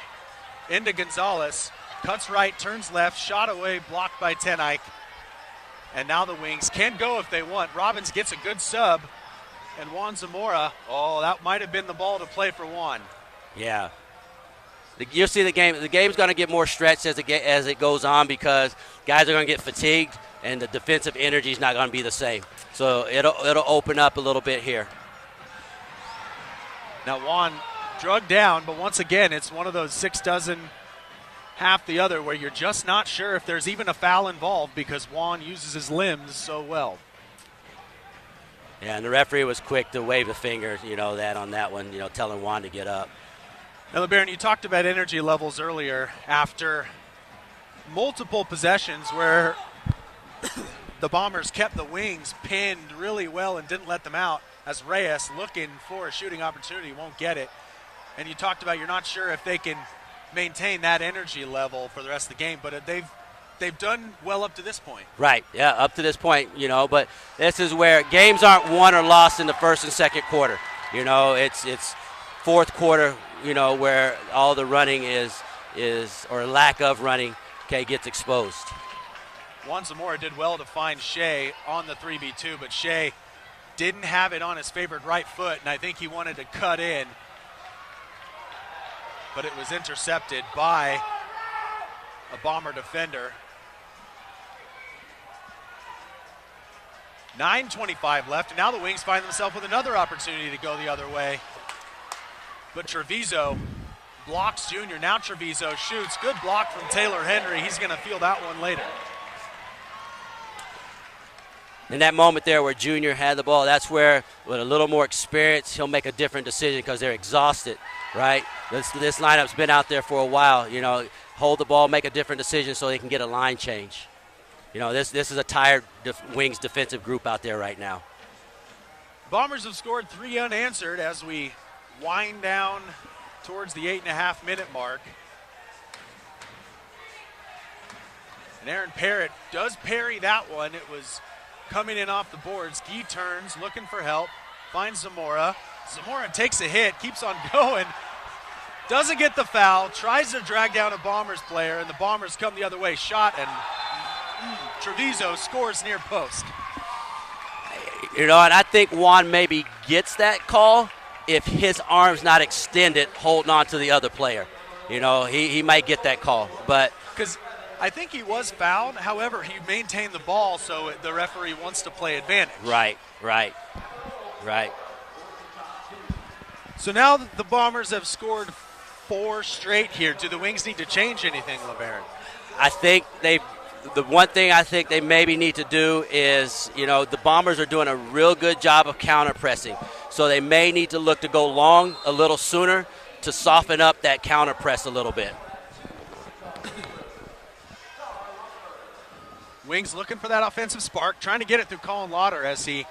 into Gonzalez. Cuts right, turns left, shot away, blocked by Tenike. And now the Wings can go if they want. Robbins gets a good sub. And Juan Zamora, that might have been the ball to play for Juan. Yeah. You'll see the game. The game's going to get more stretched as it goes on because guys are going to get fatigued and the defensive energy is not going to be the same. So it'll open up a little bit here. Now Juan drugged down, but once again, it's one of those 6 dozen, half the other, where you're just not sure if there's even a foul involved because Juan uses his limbs so well. Yeah, and the referee was quick to wave the finger, on that one, telling Juan to get up. Now, LeBaron, you talked about energy levels earlier after multiple possessions where the Bombers kept the Wings pinned really well and didn't let them out as Reyes, looking for a shooting opportunity, won't get it. And you talked about you're not sure if they can maintain that energy level for the rest of the game, but they've done well up to this point. Right, yeah, up to this point, but this is where games aren't won or lost in the first and second quarter. It's fourth quarter, where all the running is or lack of running, gets exposed. Juan Zamora did well to find Shea on the 3v2, but Shea didn't have it on his favored right foot, and I think he wanted to cut in. But it was intercepted by a Bomber defender. 9:25 left, and now the Wings find themselves with another opportunity to go the other way. But Treviso blocks Junior. Now Treviso shoots. Good block from Taylor Henry. He's going to feel that one later. In that moment there where Junior had the ball, that's where, with a little more experience, he'll make a different decision because they're exhausted, right? This lineup's been out there for a while. Hold the ball, make a different decision so they can get a line change. This is a tired Wings defensive group out there right now. Bombers have scored 3 unanswered as we wind down towards the 8.5-minute mark. And Aaron Parrott does parry that one. It was coming in off the boards. Gee turns, looking for help, finds Zamora. Zamora takes a hit, keeps on going, doesn't get the foul, tries to drag down a Bombers player, and the Bombers come the other way. Shot, and Treviso scores near post. And I think Juan maybe gets that call if his arm's not extended holding on to the other player. He might get that call. But because I think he was fouled. However, he maintained the ball, so the referee wants to play advantage. Right. So now the Bombers have scored 4 straight here. Do the Wings need to change anything, LeBaron? I think the one thing I think they maybe need to do is, the Bombers are doing a real good job of counter pressing. So they may need to look to go long a little sooner to soften up that counter press a little bit. Wings looking for that offensive spark, trying to get it through Colin Lauder as he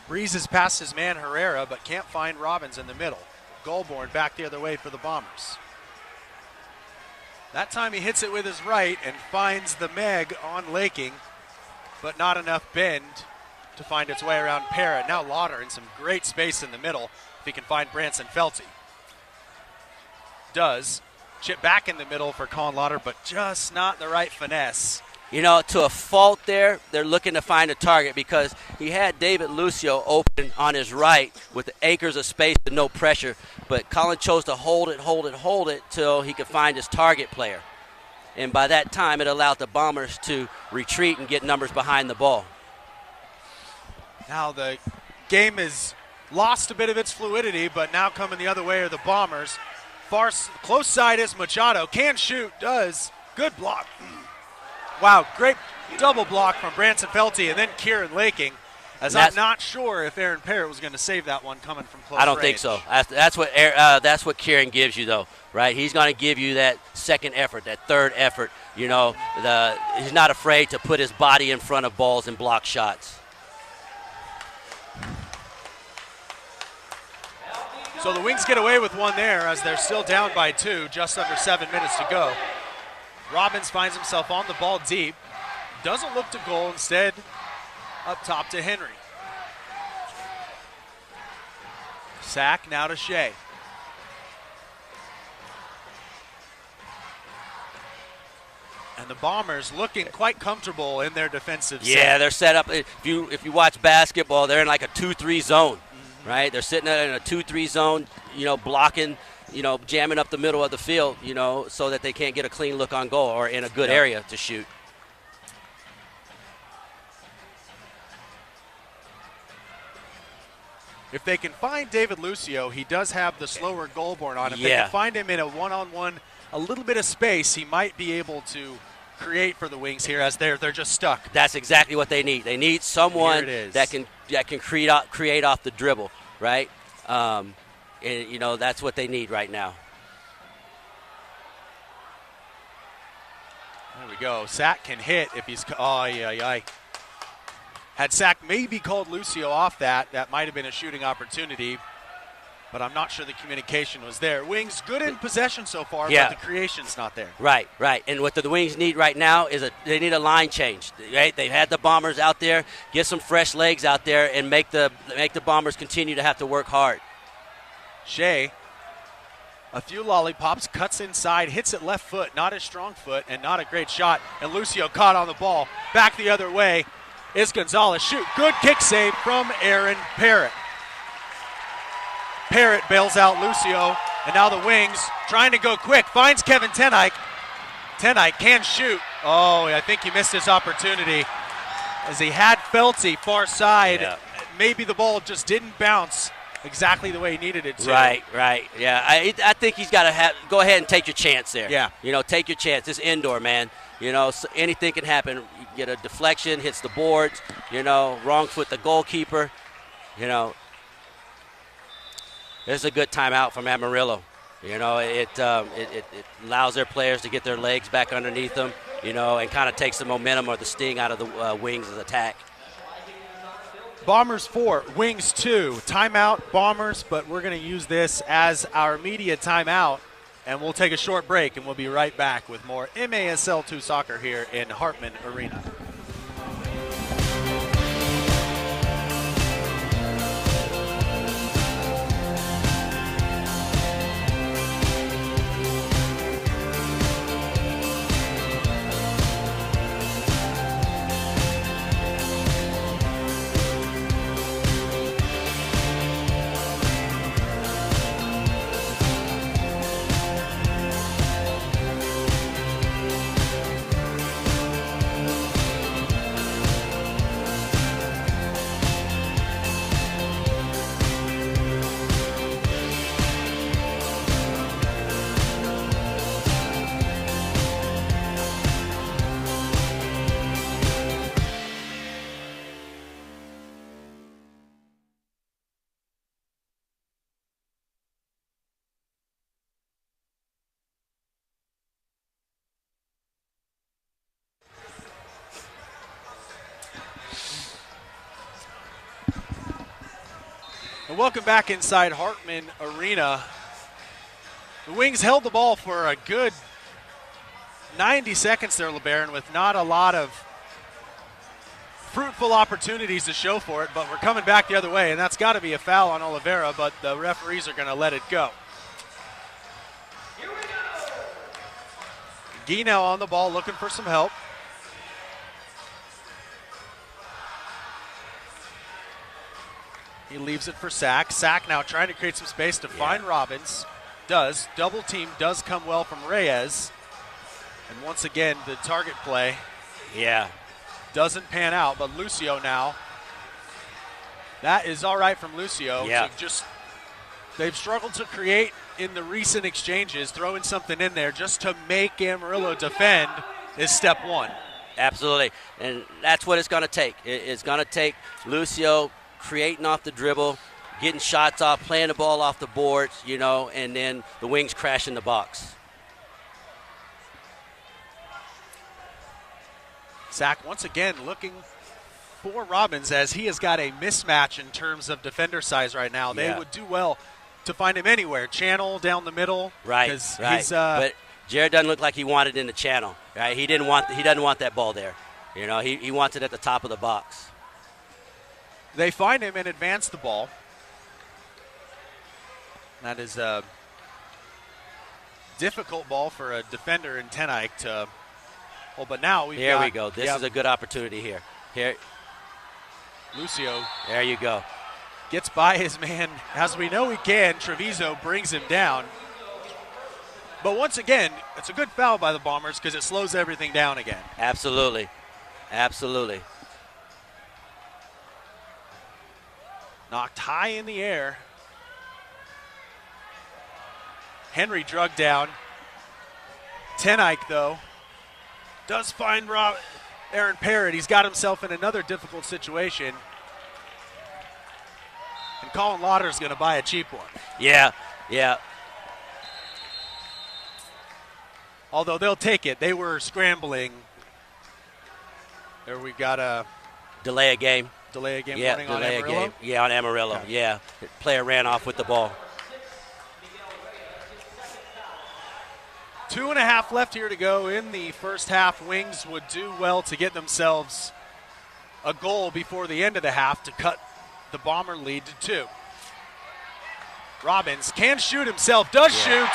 breezes past his man Herrera, but can't find Robbins in the middle. Goldborn back the other way for the Bombers. That time he hits it with his right and finds the Meg on Laking, but not enough bend to find its way around Parrott. Now Lauder in some great space in the middle if he can find Branson Felty. Does. Chip back in the middle for Colin Lauder, but just not the right finesse. To a fault there, they're looking to find a target because he had David Lucio open on his right with acres of space and no pressure, but Colin chose to hold it till he could find his target player. And by that time, it allowed the Bombers to retreat and get numbers behind the ball. Now the game has lost a bit of its fluidity, but now coming the other way are the Bombers. Close side is Machado. Can shoot, does. Good block. Wow, great double block from Branson Felty and then Kieran Laking. As I'm not sure if Aaron Parrott was going to save that one coming from close range. I don't think so. That's what Kieran gives you, though, right? He's going to give you that second effort, that third effort. You know, he's not afraid to put his body in front of balls and block shots. So the Wings get away with one there as they're still down by 2, just under 7 minutes to go. Robbins finds himself on the ball deep. Doesn't look to goal, instead up top to Henry. Sack now to Shea. And the Bombers looking quite comfortable in their defensive set. Yeah, they're set up. If you watch basketball, they're in like a 2-3 zone, right? They're sitting in a 2-3 zone, you know, blocking, you know, jamming up the middle of the field, you know, so that they can't get a clean look on goal or in a good area to shoot. If they can find David Lucio, he does have the slower goal born on him. If they Yeah. can find him in a one-on-one, a little bit of space, he might be able to create for the Wings here as they're just stuck. That's exactly what they need. They need someone that can create off the dribble, right? And you know, that's what they need right now. There we go. Sack can hit if he's Had Sack maybe called Lucio off that might have been a shooting opportunity, but I'm not sure the communication was there. Wings good in possession so far, but the creation's not there. Right. And what the Wings need right now is they need a line change. Right? They've had the Bombers out there, get some fresh legs out there, and make the Bombers continue to have to work hard. Shea, a few lollipops, cuts inside, hits it left foot, not his strong foot, and not a great shot. And Lucio caught on the ball. Back the other way is Gonzalez. Shoot. Good kick save from Aaron Parrott. Parrott bails out Lucio, and now the Wings trying to go quick. Finds Kevin Tenike. Tenike can shoot. Oh, I think he missed his opportunity as he had Felty far side. Yeah. Maybe the ball just didn't bounce exactly the way he needed it to. Right. Yeah, I think he's got to go ahead and take your chance there. Yeah. You know, take your chance. It's indoor, man. You know, so anything can happen. You get a deflection, hits the boards, you know, wrong foot the goalkeeper. You know, this is a good timeout from Amarillo. You know, it allows their players to get their legs back underneath them, you know, and kind of takes the momentum or the sting out of the Wings' attack. Bombers 4, Wings 2. Timeout, Bombers, but we're going to use this as our media timeout, and we'll take a short break, and we'll be right back with more MASL 2 soccer here in Hartman Arena. And welcome back inside Hartman Arena. The Wings held the ball for a good 90 seconds there, LeBaron, with not a lot of fruitful opportunities to show for it, but we're coming back the other way, and that's got to be a foul on Oliveira, but the referees are going to let it go. Gee now on the ball looking for some help. He leaves it for Sack. Sack now trying to create some space to find Robbins. Does. Double team does come well from Reyes. And once again, the target play Yeah. doesn't pan out, but Lucio now That is all right from Lucio. Yeah. They've struggled to create in the recent exchanges. Throwing something in there just to make Amarillo defend is step one. Absolutely, and that's what it's going to take. It's going to take Lucio creating off the dribble, getting shots off, playing the ball off the boards, and then the Wings crash in the box. Zach once again looking for Robbins as he has got a mismatch in terms of defender size right now. They would do well to find him anywhere, channel down the middle. Right. But Jared doesn't look like he wanted in the channel. Right. He doesn't want that ball there. He wants it at the top of the box. They find him and advance the ball. That is a difficult ball for a defender in Tenike to hold. But now we go. This is a good opportunity here. Here, Lucio. There you go. Gets by his man, as we know he can. Treviso brings him down. But once again, it's a good foul by the Bombers because it slows everything down again. Absolutely. Knocked high in the air. Henry drugged down. Tenike, though, does find Aaron Parrott. He's got himself in another difficult situation. And Colin Lauder's going to buy a cheap one. Yeah. Although they'll take it. They were scrambling. There we got a delay a game warning on Amarillo? Yeah, on Amarillo. Okay. Yeah. The player ran off with the ball. 2.5 left here to go in the first half. Wings would do well to get themselves a goal before the end of the half to cut the Bomber lead to 2. Robbins can shoot himself, shoot.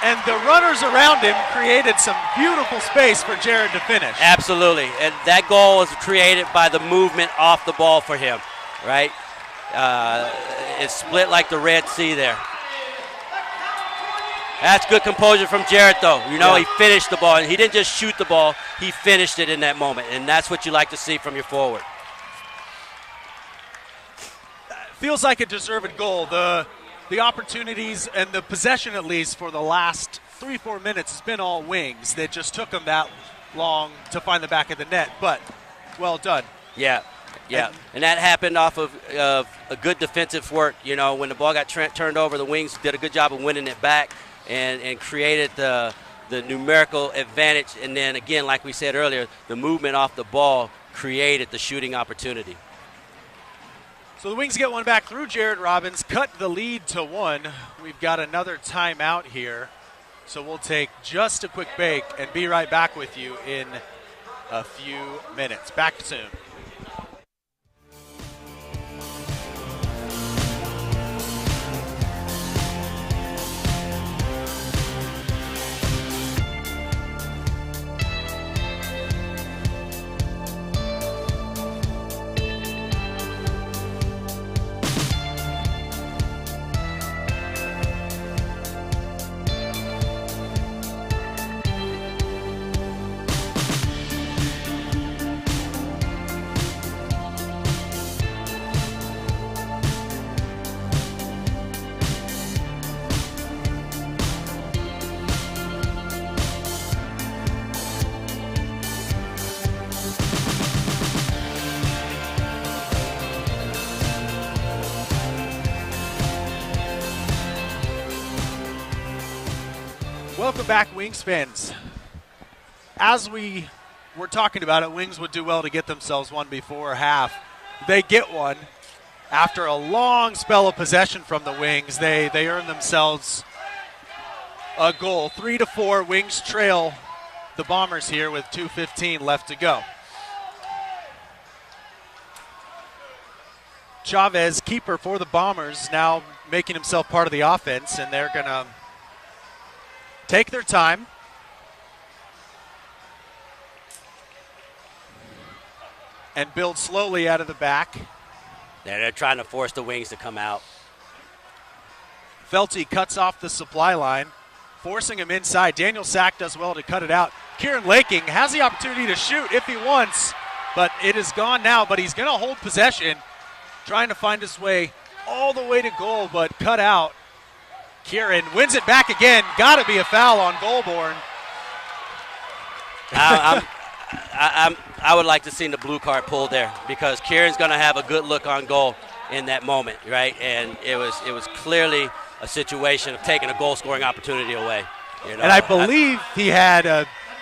And the runners around him created some beautiful space for Jared to finish. Absolutely. And that goal was created by the movement off the ball for him, right? It split like the Red Sea there. That's good composure from Jared, though. He finished the ball. And he didn't just shoot the ball. He finished it in that moment. And that's what you like to see from your forward. Feels like a deserved goal. The opportunities and the possession, at least for the last 3-4 minutes, has been all Wings. That just took them that long to find the back of the net, but well done. Yeah. And that happened off of a good defensive work. When the ball got turned over, the Wings did a good job of winning it back and created the numerical advantage. And then, again, like we said earlier, the movement off the ball created the shooting opportunity. So the Wings get one back through Jared Robbins, cut the lead to 1. We've got another timeout here. So we'll take just a quick break and be right back with you in a few minutes. Back soon. Welcome back, Wings fans. As we were talking about it, Wings would do well to get themselves one before half. They get one. After a long spell of possession from the Wings, they earn themselves a goal. 3-4, Wings trail the Bombers here with 2:15 left to go. Chavez, keeper for the Bombers, now making himself part of the offense, and they're going to take their time. And build slowly out of the back. They're trying to force the Wings to come out. Felty cuts off the supply line, forcing him inside. Daniel Sack does well to cut it out. Kieran Laking has the opportunity to shoot if he wants, but it is gone now. But he's going to hold possession trying to find his way all the way to goal, but cut out. Kieran wins it back again. Got to be a foul on Goulbourne. I would like to see the blue card pulled there because Kieran's going to have a good look on goal in that moment, right? And it was clearly a situation of taking a goal-scoring opportunity away. You know? And I believe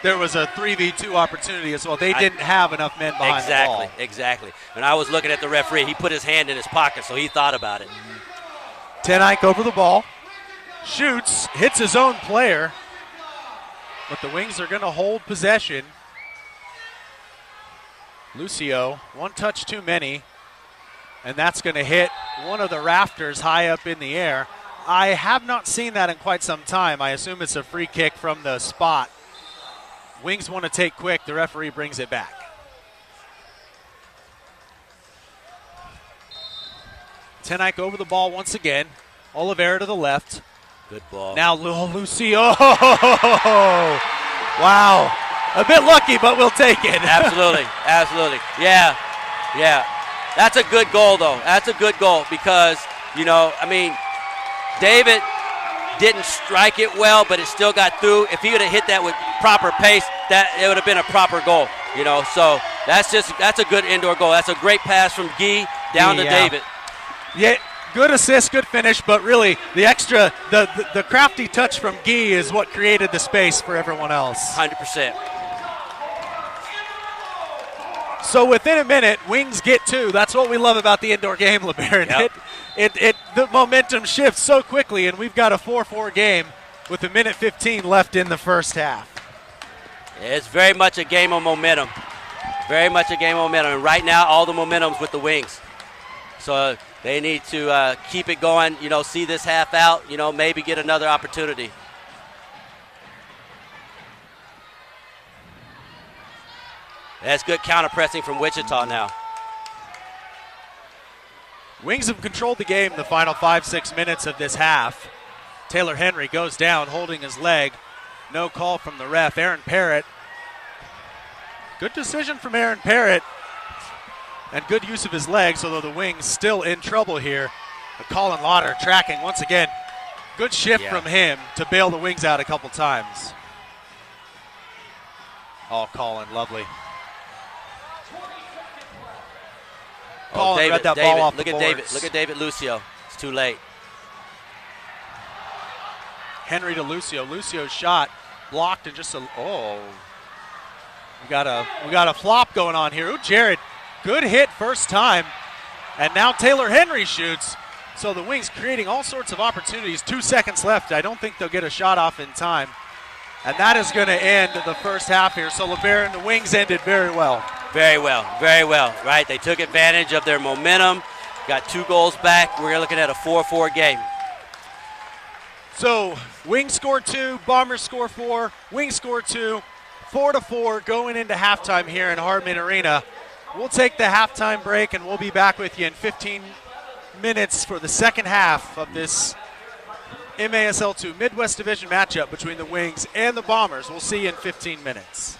there was a 3v2 opportunity as well. They didn't have enough men behind the ball. Exactly. When I was looking at the referee, he put his hand in his pocket, so he thought about it. Ten Eyck over the ball. Shoots, hits his own player. But the Wings are going to hold possession. Lucio, one touch too many. And that's going to hit one of the rafters high up in the air. I have not seen that in quite some time. I assume it's a free kick from the spot. Wings want to take quick. The referee brings it back. Ten Eyck over the ball once again. Oliveira to the left. Good ball. Now Lucio. Wow. A bit lucky, but we'll take it. Absolutely. Yeah. That's a good goal, though. That's a good goal because, David didn't strike it well, but it still got through. If he would have hit that with proper pace, it would have been a proper goal. So that's a good indoor goal. That's a great pass from Guy down to David. Yeah, good assist, good finish, but really the extra, the crafty touch from Guy is what created the space for everyone else. 100%. So within a minute, Wings get two. That's what we love about the indoor game, LeBaron. Yep. The momentum shifts so quickly, and we've got a 4-4 game with 1:15 left in the first half. It's very much a game of momentum. Very much a game of momentum. And right now, all the momentum's with the Wings. So they need to keep it going, see this half out, maybe get another opportunity. That's good counter-pressing from Wichita now. Wings have controlled the game the final 5-6 minutes of this half. Taylor Henry goes down holding his leg. No call from the ref. Aaron Parrott. Good decision from Aaron Parrott. And good use of his legs, although the Wings still in trouble here. But Colin Lauder tracking once again. Good shift from him to bail the Wings out a couple times. Oh, Colin, lovely. Colin David, read that David, ball off look the at boards. David. Look at David Lucio. It's too late. Henry to Lucio. Lucio's shot blocked and just we got a flop going on here. Ooh, Jared, good hit first time. And now Taylor Henry shoots. So the Wings creating all sorts of opportunities. 2 seconds left. I don't think they'll get a shot off in time. And that is going to end the first half here. So LeBaron, the Wings ended very well. Very well, right? They took advantage of their momentum, got 2 goals back. We're looking at a 4-4 game. So Wings score 2, Bombers score 4, Wings score 2, 4-4 going into halftime here in Hardman Arena. We'll take the halftime break and we'll be back with you in 15 minutes for the second half of this MASL2 Midwest Division matchup between the Wings and the Bombers. We'll see you in 15 minutes.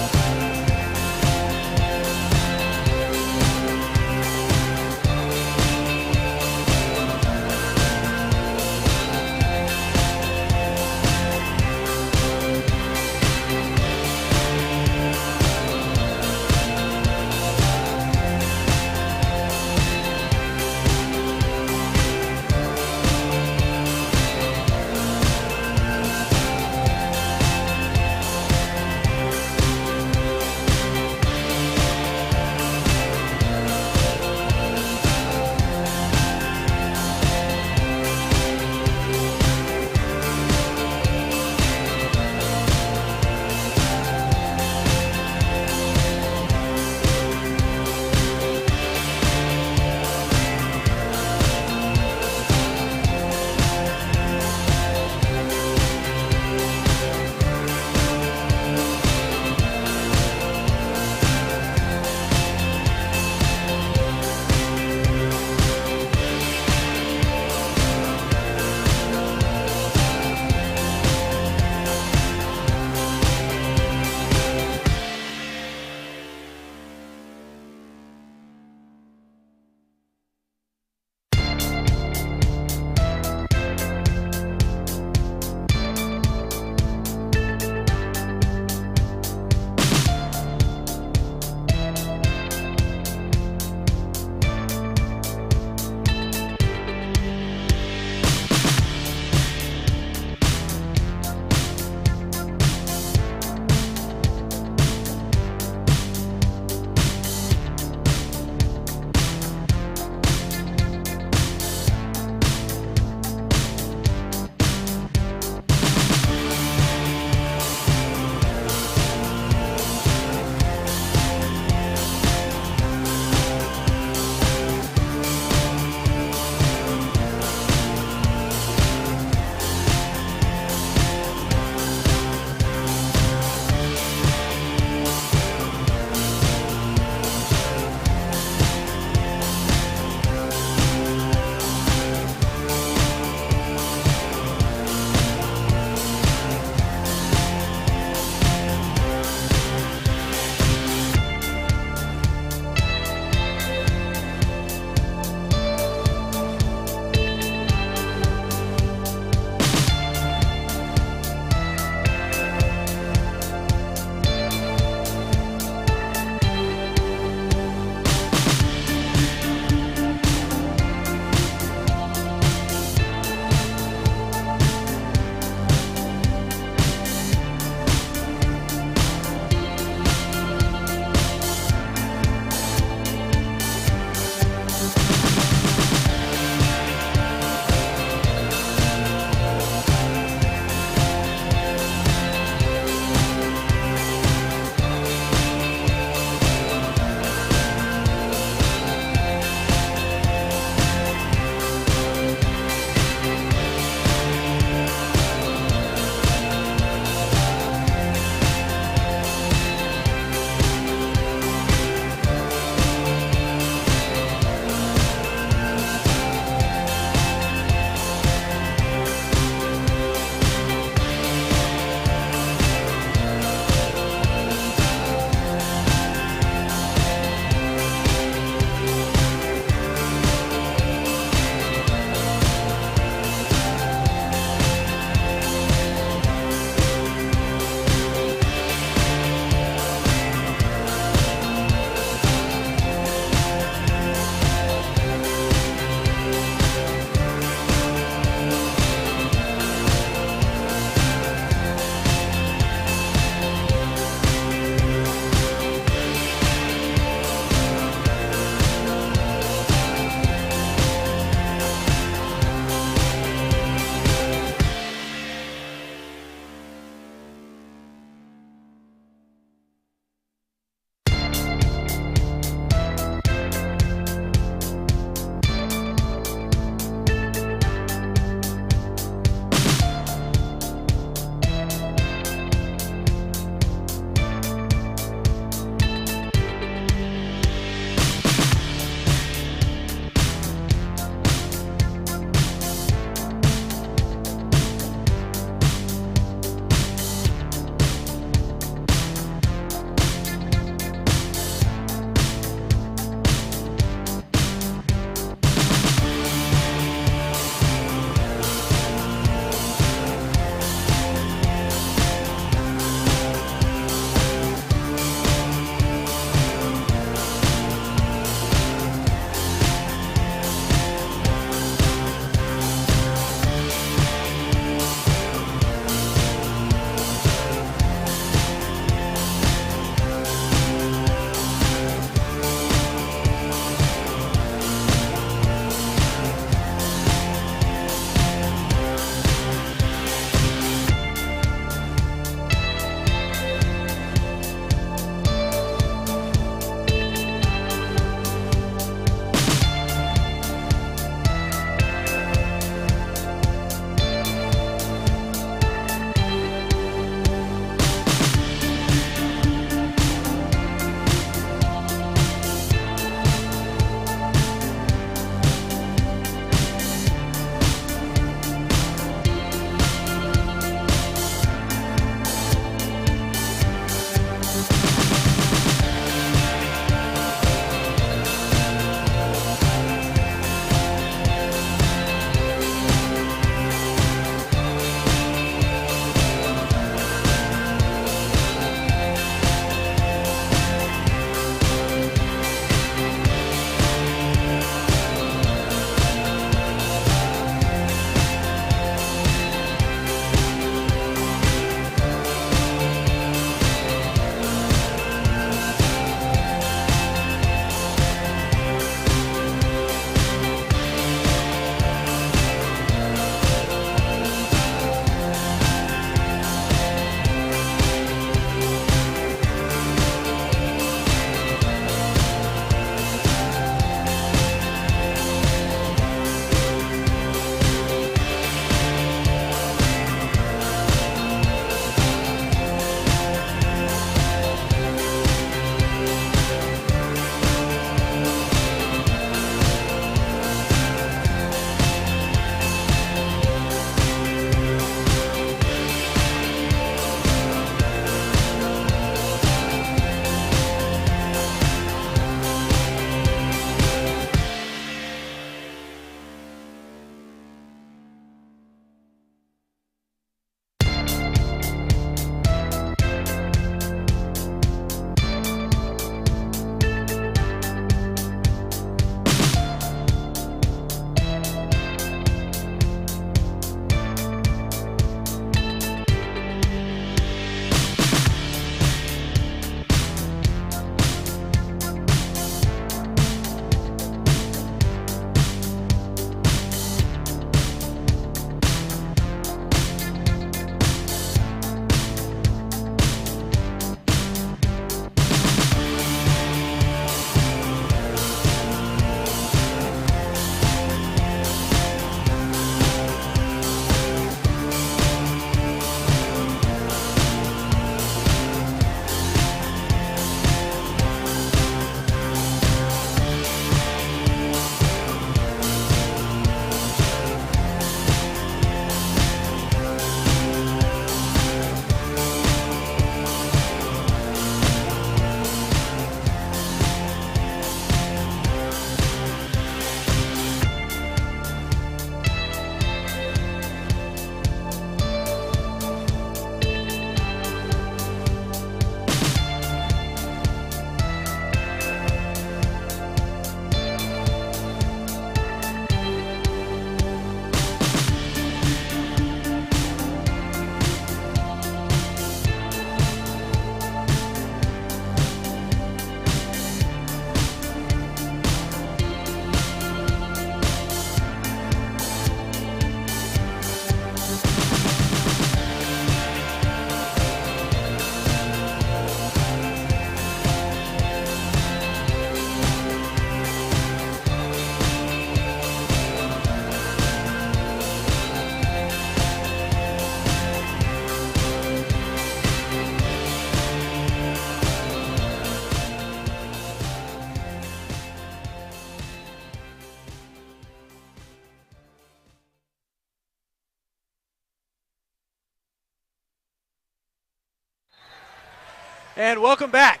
And welcome back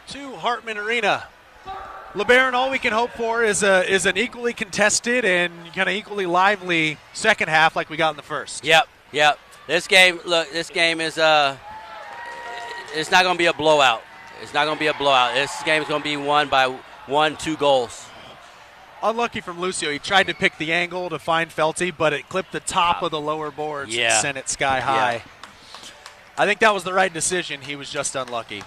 to Hartman Arena. LeBaron, all we can hope for is an equally contested and kind of equally lively second half like we got in the first. Yep. This game is it's not going to be a blowout. It's not going to be a blowout. This game is going to be won by 1-2 goals. Unlucky from Lucio. He tried to pick the angle to find Felty, but it clipped the top of the lower boards and sent it sky high. Yeah. I think that was the right decision. He was just unlucky.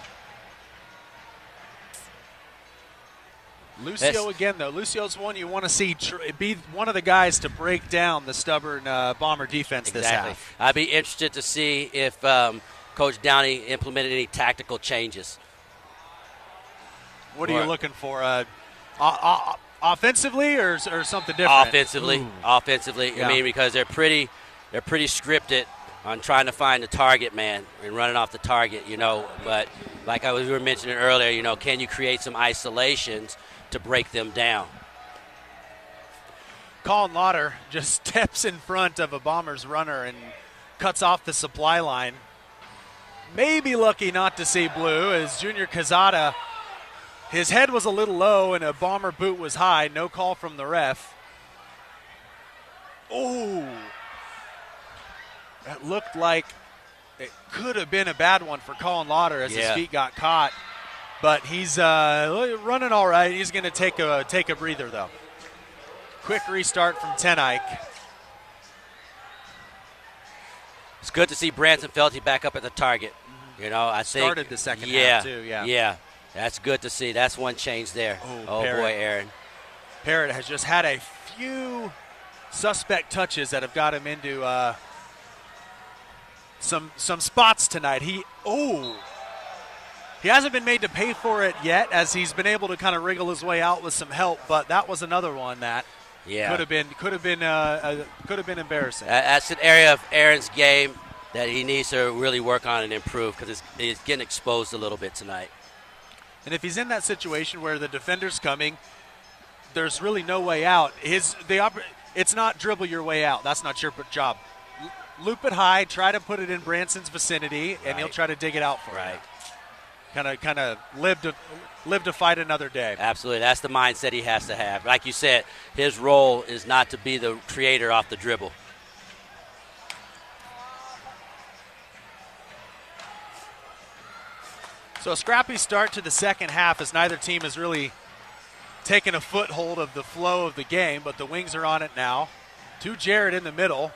Lucio again, though. Lucio's one you want to see be one of the guys to break down the stubborn Bomber defense this half. I'd be interested to see if Coach Downey implemented any tactical changes. What are you looking for? Offensively or something different? Offensively. Yeah. I mean, because they're pretty scripted on trying to find the target man and running off the target, But like we were mentioning earlier, can you create some isolations to break them down? Colin Lauder just steps in front of a Bombers runner and cuts off the supply line. Maybe lucky not to see blue as Junior Cazada. His head was a little low and a Bomber boot was high. No call from the ref. Oh, that looked like it could have been a bad one for Colin Lauder as his feet got caught. But he's running all right. He's going to take a breather, though. Quick restart from Tenike. It's good to see Branson Felty back up at the target. I think started the second half, too. Yeah. That's good to see. That's one change there. Oh boy, Aaron. Parrott has just had a few suspect touches that have got him into some spots tonight. He hasn't been made to pay for it yet, as he's been able to kind of wriggle his way out with some help. But that was another one that could have been embarrassing. That's an area of Aaron's game that he needs to really work on and improve, because he's getting exposed a little bit tonight. And if he's in that situation where the defender's coming, there's really no way out. It's not dribble your way out. That's not your job. Loop it high, try to put it in Branson's vicinity, and he'll try to dig it out for you. Kind of live to fight another day. Absolutely. That's the mindset he has to have. Like you said, his role is not to be the creator off the dribble. So a scrappy start to the second half, as neither team has really taken a foothold of the flow of the game, but the Wings are on it now. To Jared in the middle,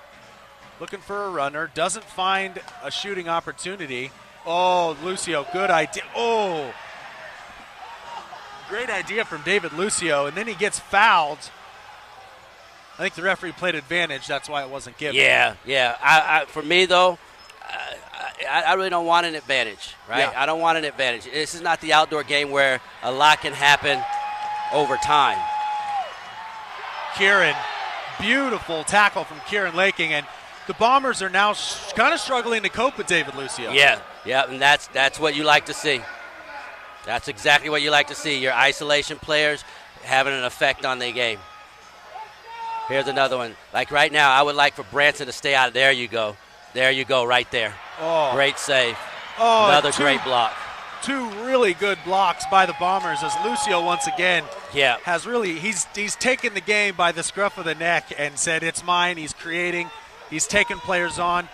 looking for a runner, doesn't find a shooting opportunity. Oh, Lucio, good idea. Oh, great idea from David Lucio, and then he gets fouled. I think the referee played advantage. That's why it wasn't given. Yeah. For me, though, I really don't want an advantage, right? Yeah. I don't want an advantage. This is not the outdoor game where a lot can happen over time. Kieran, beautiful tackle from Kieran Laking, and the Bombers are now kind of struggling to cope with David Lucio. Yeah, and that's what you like to see. That's exactly what you like to see. Your isolation players having an effect on their game. Here's another one. Like right now, I would like for Branson to stay out. There you go. There you go, right there. Oh. Great save. Oh, another great block. Two really good blocks by the Bombers, as Lucio once again has really he's taken the game by the scruff of the neck and said, it's mine. He's creating. He's taking players on.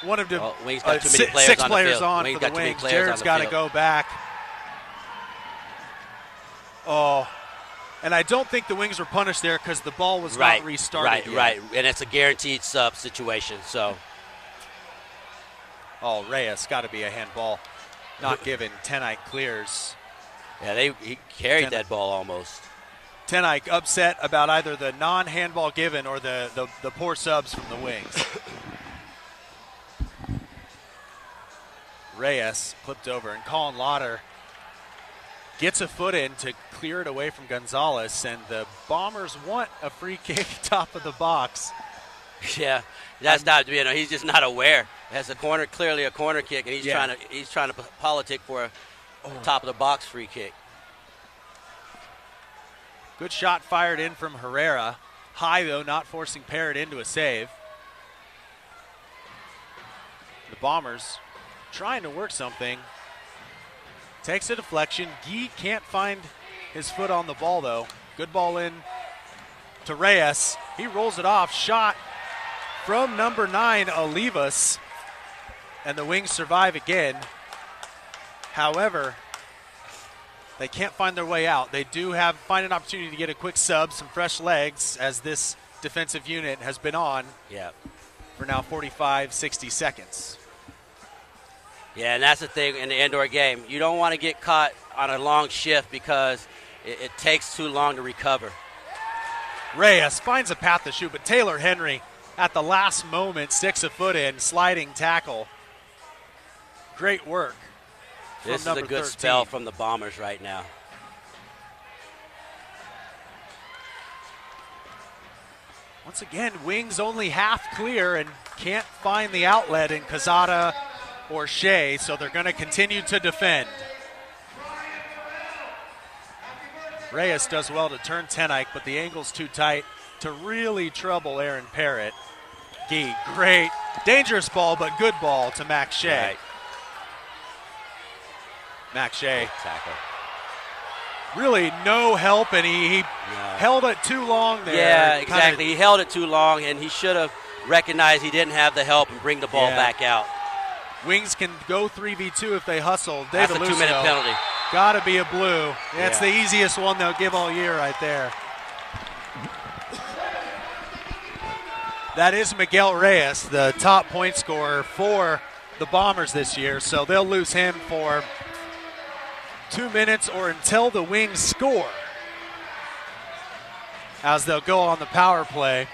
One of the Wings got too many players six on players the field. on Wings for the Wings. Jared's got to go back. Oh, and I don't think the Wings were punished there because the ball was not restarted yet. Right, and it's a guaranteed sub situation. So, Reyes got to be a handball. Not given. Tenike clears. Yeah, he carried that ball almost. Tenike upset about either the non-handball given or the poor subs from the Wings. Reyes flipped over, and Colin Lauder gets a foot in to clear it away from Gonzalez, and the Bombers want a free kick top of the box. Yeah, that's not, he's just not aware. Has a corner, clearly a corner kick, and he's trying to politic for a top of the box free kick. Good shot fired in from Herrera. High, though, not forcing Parrott into a save. The Bombers trying to work something. Takes a deflection. Guy can't find his foot on the ball, though. Good ball in to Reyes. He rolls it off. Shot from number 9, Olivas. And the Wings survive again. However, they can't find their way out. They do find an opportunity to get a quick sub, some fresh legs, as this defensive unit has been on for now 45, 60 seconds. Yeah, and that's the thing in the indoor game. You don't want to get caught on a long shift because it takes too long to recover. Reyes finds a path to shoot, but Taylor Henry at the last moment sticks a foot in, sliding tackle. Great work. This is a good 13. spell from the Bombers right now. Once again, Wings only half clear and can't find the outlet in Cazada or Shea, so they're going to continue to defend. Reyes does well to turn Tenike, but the angle's too tight to really trouble Aaron Parrott. Gee, great, dangerous ball, but good ball to Max Shea. Right. Max Shea. Tackle. Really no help, and he held it too long there. Yeah, exactly. He held it too long, and he should have recognized he didn't have the help and bring the ball back out. Wings can go 3v2 if they hustle. That's David a Lucio, 2-minute penalty. got to be a blue. That's the easiest one they'll give all year right there. That is Miguel Reyes, the top point scorer for the Bombers this year, so they'll lose him for 2 minutes or until the Wings score, as they'll go on the power play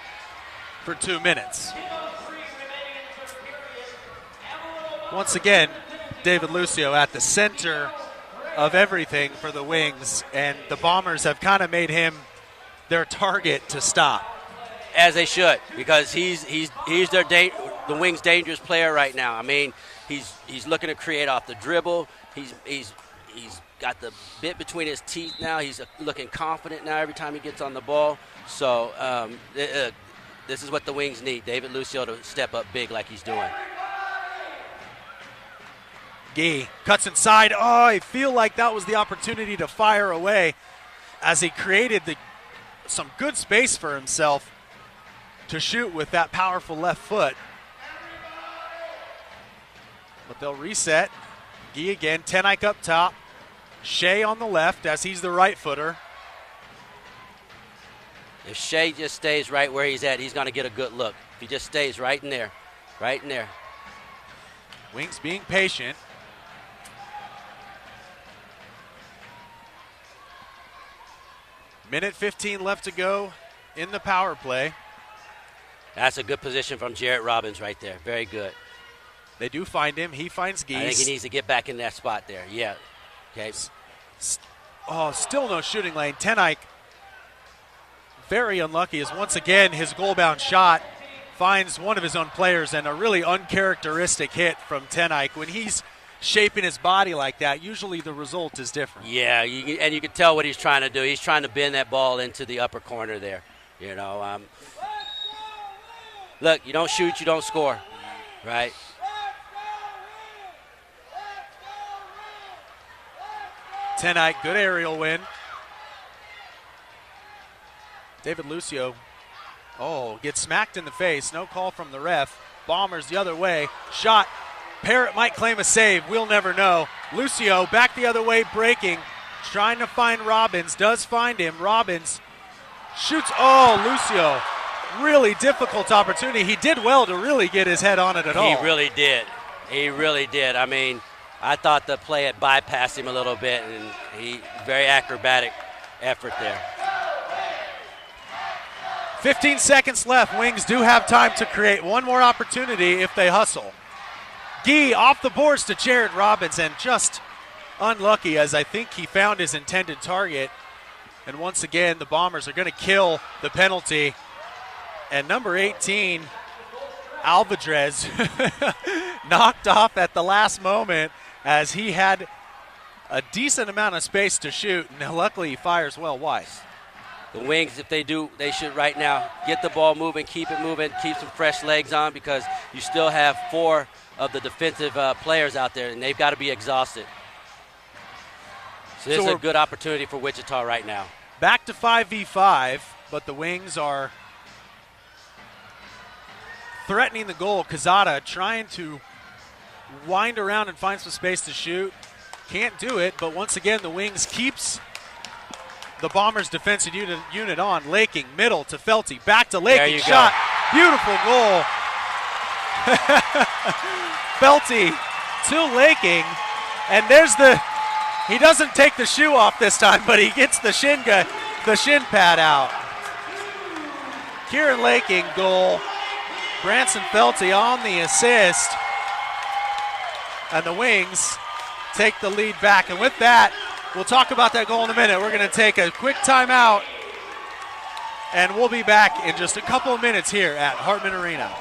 for 2 minutes. Once again, David Lucio at the center of everything for the Wings, and the Bombers have kind of made him their target to stop. As they should, because he's the Wings' dangerous player right now. I mean, he's looking to create off the dribble. He's got the bit between his teeth now. He's looking confident now every time he gets on the ball. So this is what the Wings need, David Lucio to step up big like he's doing. Guy cuts inside. Oh, I feel like that was the opportunity to fire away as he created some good space for himself to shoot with that powerful left foot. But they'll reset. Guy again, Tenike up top. Shea on the left as he's the right footer. If Shea just stays right where he's at, he's going to get a good look. If he just stays right in there, right in there. Wings being patient. Minute 15 left to go in the power play. That's a good position from Jarrett Robbins right there. Very good. They do find him. He finds Geese. I think he needs to get back in that spot there. Yeah. Okay. Oh, still no shooting lane. Tenike, very unlucky, as once again his goal-bound shot finds one of his own players, and a really uncharacteristic hit from Tenike. When he's shaping his body like that, usually the result is different. Yeah, and you can tell what he's trying to do. He's trying to bend that ball into the upper corner there. You know, look, you don't shoot, you don't score, right? Tenike, good aerial win. David Lucio, gets smacked in the face. No call from the ref. Bombers the other way. Shot. Parrott might claim a save. We'll never know. Lucio back the other way, breaking. Trying to find Robbins. Does find him. Robbins shoots. Oh, Lucio. Really difficult opportunity. He did well to really get his head on it at all. He really did. He really did. I mean, I thought the play had bypassed him a little bit, and very acrobatic effort there. 15 seconds left. Wings do have time to create one more opportunity if they hustle. Guy off the boards to Jared Robbins, and just unlucky, as I think he found his intended target. And once again, the Bombers are going to kill the penalty. And number 18, Alvarez, knocked off at the last moment as he had a decent amount of space to shoot, and luckily he fires well wide. The Wings, if they do, they should right now get the ball moving, keep it moving, keep some fresh legs on, because you still have 4 of the defensive players out there, and they've got to be exhausted. So this is we're a good opportunity for Wichita right now. back to 5v5, but the Wings are threatening the goal. Quezada trying to wind around and find some space to shoot. Can't do it, but once again, the Wings keeps the Bombers' defensive unit on. Laking, middle to Felty, back to Laking. There you shot. go. Beautiful goal. Felty to Laking, and there's he doesn't take the shoe off this time, but he gets the shin pad out. Kieran Laking goal. Branson Felty on the assist. And the Wings take the lead back. And with that, we'll talk about that goal in a minute. We're going to take a quick timeout, and we'll be back in just a couple of minutes here at Hartman Arena.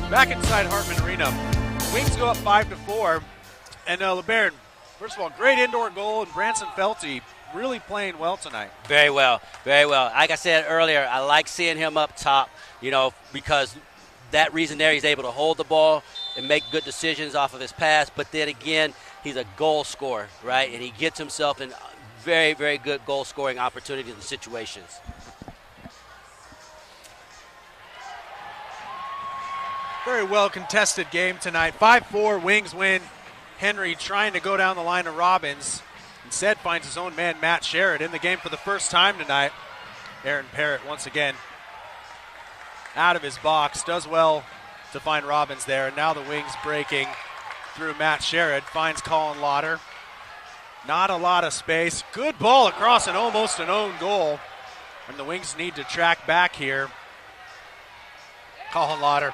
Back inside Hartman Arena, Wings go up 5-4, and LeBaron, first of all, great indoor goal, and Branson Felty really playing well tonight. Very well, very well. Like I said earlier, I like seeing him up top, because that reason there he's able to hold the ball and make good decisions off of his pass, but then again, he's a goal scorer, right? And he gets himself in very, very good goal-scoring opportunities and situations. Very well contested game tonight. 5-4, Wings win. Henry trying to go down the line of Robbins. Instead finds his own man, Matt Sherrod, in the game for the first time tonight. Aaron Parrott once again out of his box. Does well to find Robbins there. And now the Wings breaking through Matt Sherrod. Finds Colin Lauder. Not a lot of space. Good ball across and almost an own goal. And the Wings need to track back here. Colin Lauder.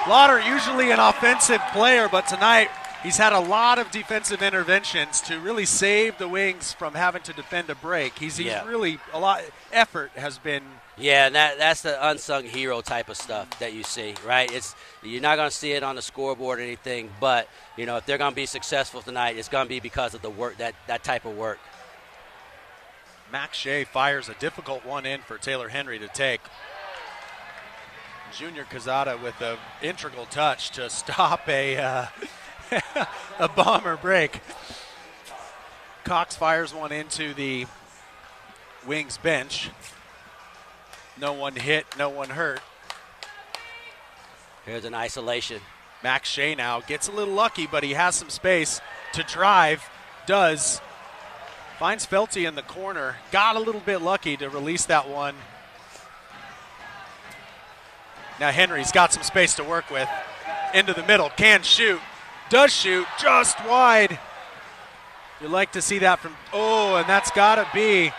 Lauder usually an offensive player, but tonight he's had a lot of defensive interventions to really save the Wings from having to defend a break. He's really a lot effort has been. Yeah, and that's the unsung hero type of stuff that you see, right? You're not going to see it on the scoreboard or anything, but if they're going to be successful tonight, it's going to be because of the work, that type of work. Max Shea fires a difficult one in for Taylor Henry to take. Junior Quezada with an integral touch to stop a Bomber break. Cox fires one into the Wings bench. No one hit, no one hurt. Here's an isolation. Max Shea now gets a little lucky, but he has some space to drive. Does. Finds Felty in the corner. Got a little bit lucky to release that one. Now Henry's got some space to work with. Into the middle, can shoot. Does shoot, just wide. You'd like to see that from, and that's gotta be.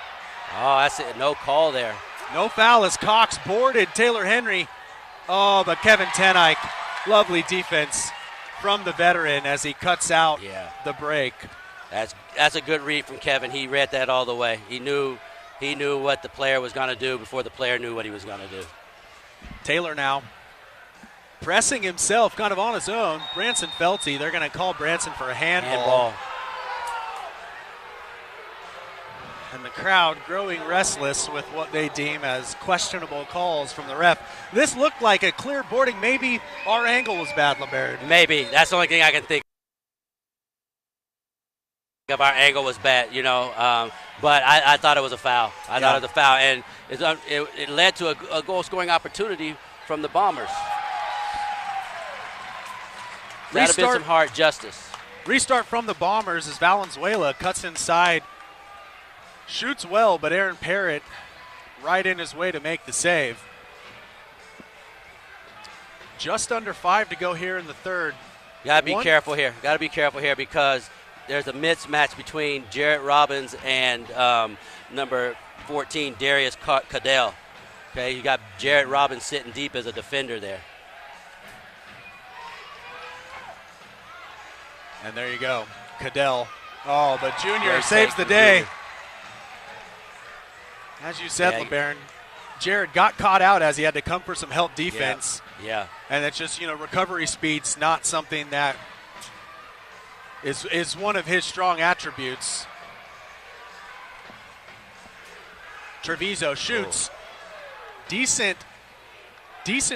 Oh, that's it, no call there. No foul as Cox boarded Taylor Henry. Oh, but Kevin Tenike, lovely defense from the veteran as he cuts out the break. That's a good read from Kevin. He read that all the way. He knew what the player was going to do before the player knew what he was going to do. Taylor now pressing himself kind of on his own. Branson Felty, they're going to call Branson for a handball. And the crowd growing restless with what they deem as questionable calls from the ref. This looked like a clear boarding. Maybe our angle was bad, LeBaron. Maybe. That's the only thing I can think of. Our angle was bad, but I thought it was a foul. I thought it was a foul, and it led to a goal-scoring opportunity from the Bombers. That have been some hard justice. Restart from the Bombers as Valenzuela cuts inside. Shoots well, but Aaron Parrott right in his way to make the save. Just under 5 to go here in the third. Got to be careful here. Got to be careful here because there's a mismatch between Jarrett Robbins and number 14, Darius Cadell. Okay, you got Jarrett Robbins sitting deep as a defender there. And there you go, Cadell. Oh, but Junior Great saves the take from day. Junior. As you said, Yeah, LeBaron, Jared got caught out as he had to come for some help defense. Yeah. And it's just, recovery speed's not something that is one of his strong attributes. Treviso shoots. Decent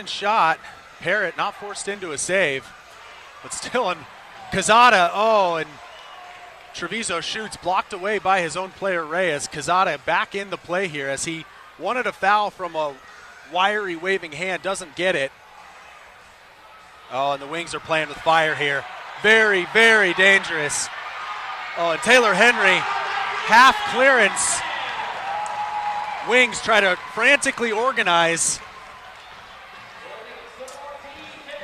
shot. Parrott not forced into a save, but still on Quezada. Oh, and Treviso shoots, blocked away by his own player Reyes. Quezada back in the play here as he wanted a foul from a wiry waving hand, doesn't get it. Oh, and the Wings are playing with fire here. Very, very dangerous. Oh, and Taylor Henry, half clearance. Wings try to frantically organize.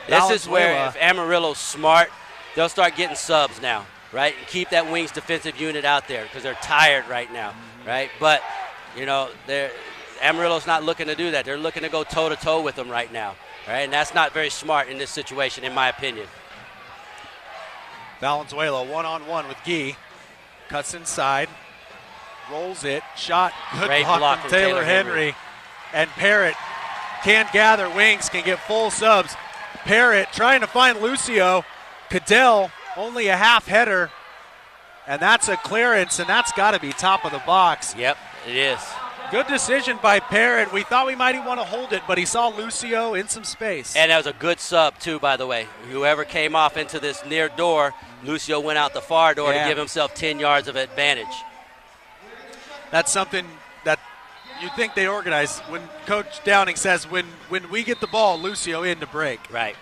This is where if Amarillo's smart, they'll start getting subs now, right? And keep that Wings defensive unit out there because they're tired right now, right? But, Amarillo's not looking to do that. They're looking to go toe-to-toe with them right now, right? And that's not very smart in this situation, in my opinion. Valenzuela one-on-one with Gee. Cuts inside. Rolls it. Shot. Good Great block from Taylor Henry. And Parrott can't gather. Wings can get full subs. Parrott trying to find Lucio. Cadell only a half header. And that's a clearance, and that's got to be top of the box. Yep, it is. Good decision by Parrott. We thought we might want to hold it, but he saw Lucio in some space. And that was a good sub, too, by the way. Whoever came off into this near door, Lucio went out the far door to give himself 10 yards of advantage. That's something that you think they organize when Coach Downing says, when we get the ball, Lucio in to break. Right.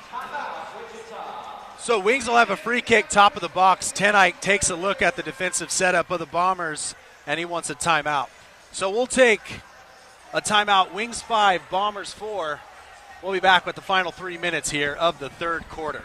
So Wings will have a free kick top of the box. Tenike takes a look at the defensive setup of the Bombers, and he wants a timeout. So we'll take a timeout. Wings 5, Bombers 4. We'll be back with the final 3 minutes here of the third quarter.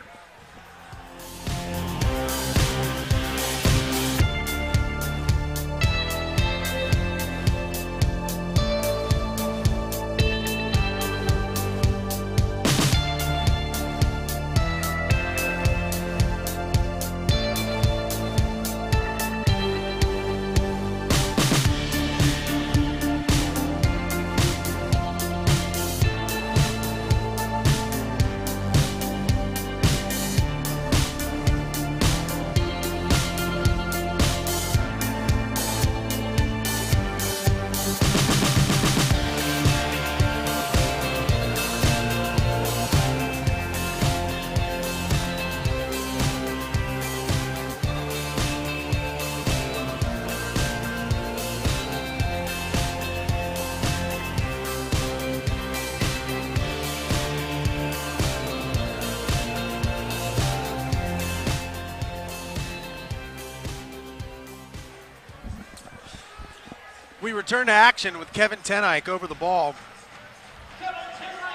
We return to action with Kevin Tenike over the ball.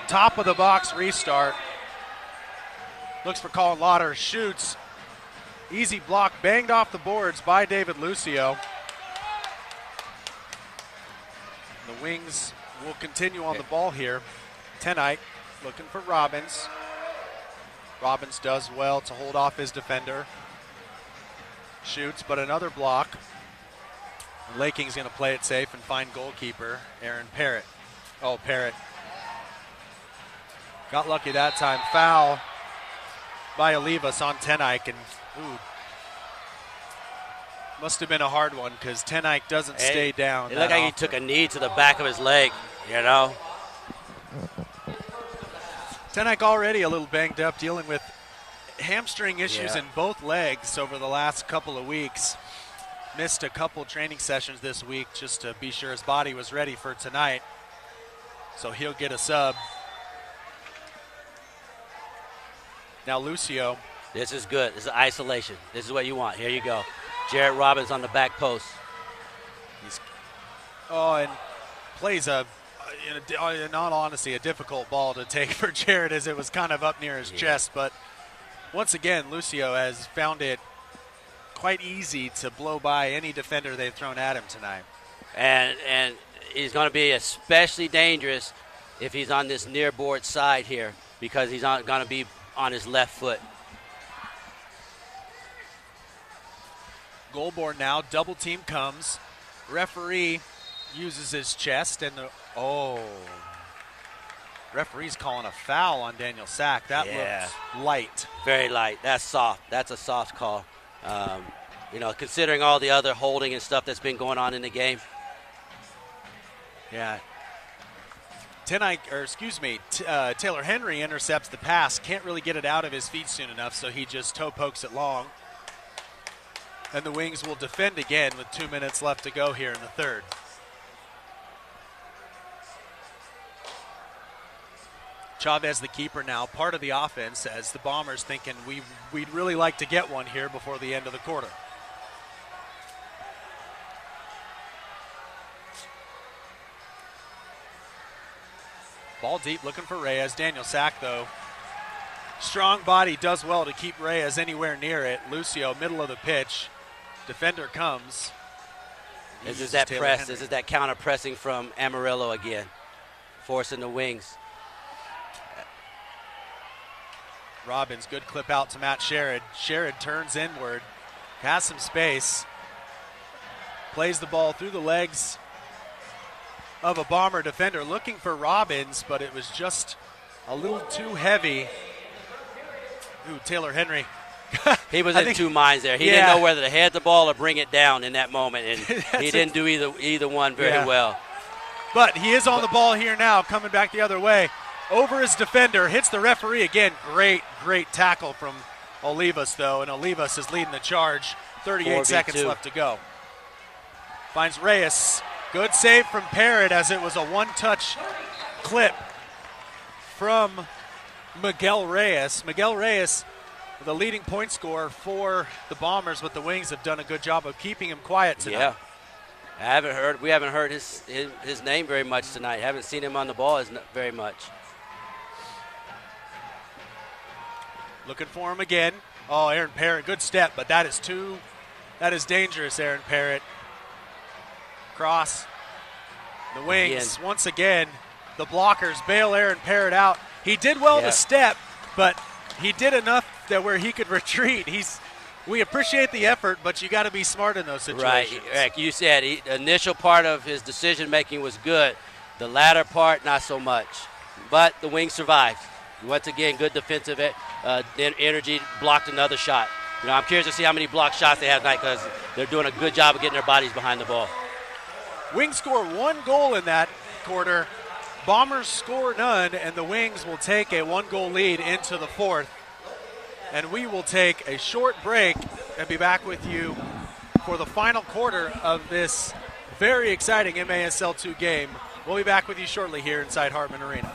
Top of the box restart. Looks for Colin Lauder, shoots. Easy block, banged off the boards by David Lucio. The Wings will continue on the ball here. Tenike looking for Robbins. Robbins does well to hold off his defender. Shoots, but another block. Laking's going to play it safe and find goalkeeper Aaron Parrott. Oh, Parrott. Got lucky that time. Foul by Olivas on Tenike. And, must have been a hard one because Tenike doesn't stay down. It looked like he took a knee to the back of his leg, Tenike already a little banged up, dealing with hamstring issues in both legs over the last couple of weeks. Missed a couple training sessions this week just to be sure his body was ready for tonight. So he'll get a sub. Now Lucio This is good. This is isolation. This is what you want. Here you go. Jared Robbins on the back post. And plays in all honesty, a difficult ball to take for Jared as it was kind of up near his chest. But once again, Lucio has found it quite easy to blow by any defender they've thrown at him tonight. And he's going to be especially dangerous if he's on this near board side here because he's going to be on his left foot. Goal board now, double team comes. Referee uses his chest and referee's calling a foul on Daniel Sack. That looked light. Very light. That's soft. That's a soft call. Considering all the other holding and stuff that's been going on in the game. Yeah. Taylor Henry intercepts the pass. Can't really get it out of his feet soon enough, so he just toe pokes it long. And the Wings will defend again with 2 minutes left to go here in the third. Chavez, the keeper now, part of the offense as the Bombers thinking we'd really like to get one here before the end of the quarter. Ball deep, looking for Reyes. Daniel Sack, though. Strong body does well to keep Reyes anywhere near it. Lucio, middle of the pitch. Defender comes. This is that press. Henry. This is that counter pressing from Amarillo again, forcing the Wings. Robbins, good clip out to Matt Sherrod. Sherrod turns inward, has some space, plays the ball through the legs of a Bomber defender looking for Robbins, but it was just a little too heavy. Ooh, Taylor Henry. He was in two minds there. He didn't know whether to head the ball or bring it down in that moment, and he didn't do either one very well. But he is on the ball here now, coming back the other way. Over his defender, hits the referee again. Great tackle from Olivas, though, and Olivas is leading the charge. 38 seconds left to go. Finds Reyes. Good save from Parrott as it was a one-touch clip from Miguel Reyes. Miguel Reyes, the leading point scorer for the Bombers, but the Wings have done a good job of keeping him quiet tonight. Yeah, we haven't heard his name very much tonight. Haven't seen him on the ball very much. Looking for him again. Oh, Aaron Parrott, good step, but that is dangerous, Aaron Parrott. Cross. The Wings, once again, the blockers bail Aaron Parrott out. He did well to step, but he did enough that where he could retreat. We appreciate the effort, but you got to be smart in those situations. Right, like you said, the initial part of his decision-making was good. The latter part, not so much. But the Wings survived. Once again, good defensive energy, blocked another shot. I'm curious to see how many blocked shots they have tonight because they're doing a good job of getting their bodies behind the ball. Wings score one goal in that quarter. Bombers score none, and the Wings will take a one-goal lead into the fourth. And we will take a short break and be back with you for the final quarter of this very exciting MASL 2 game. We'll be back with you shortly here inside Hartman Arena.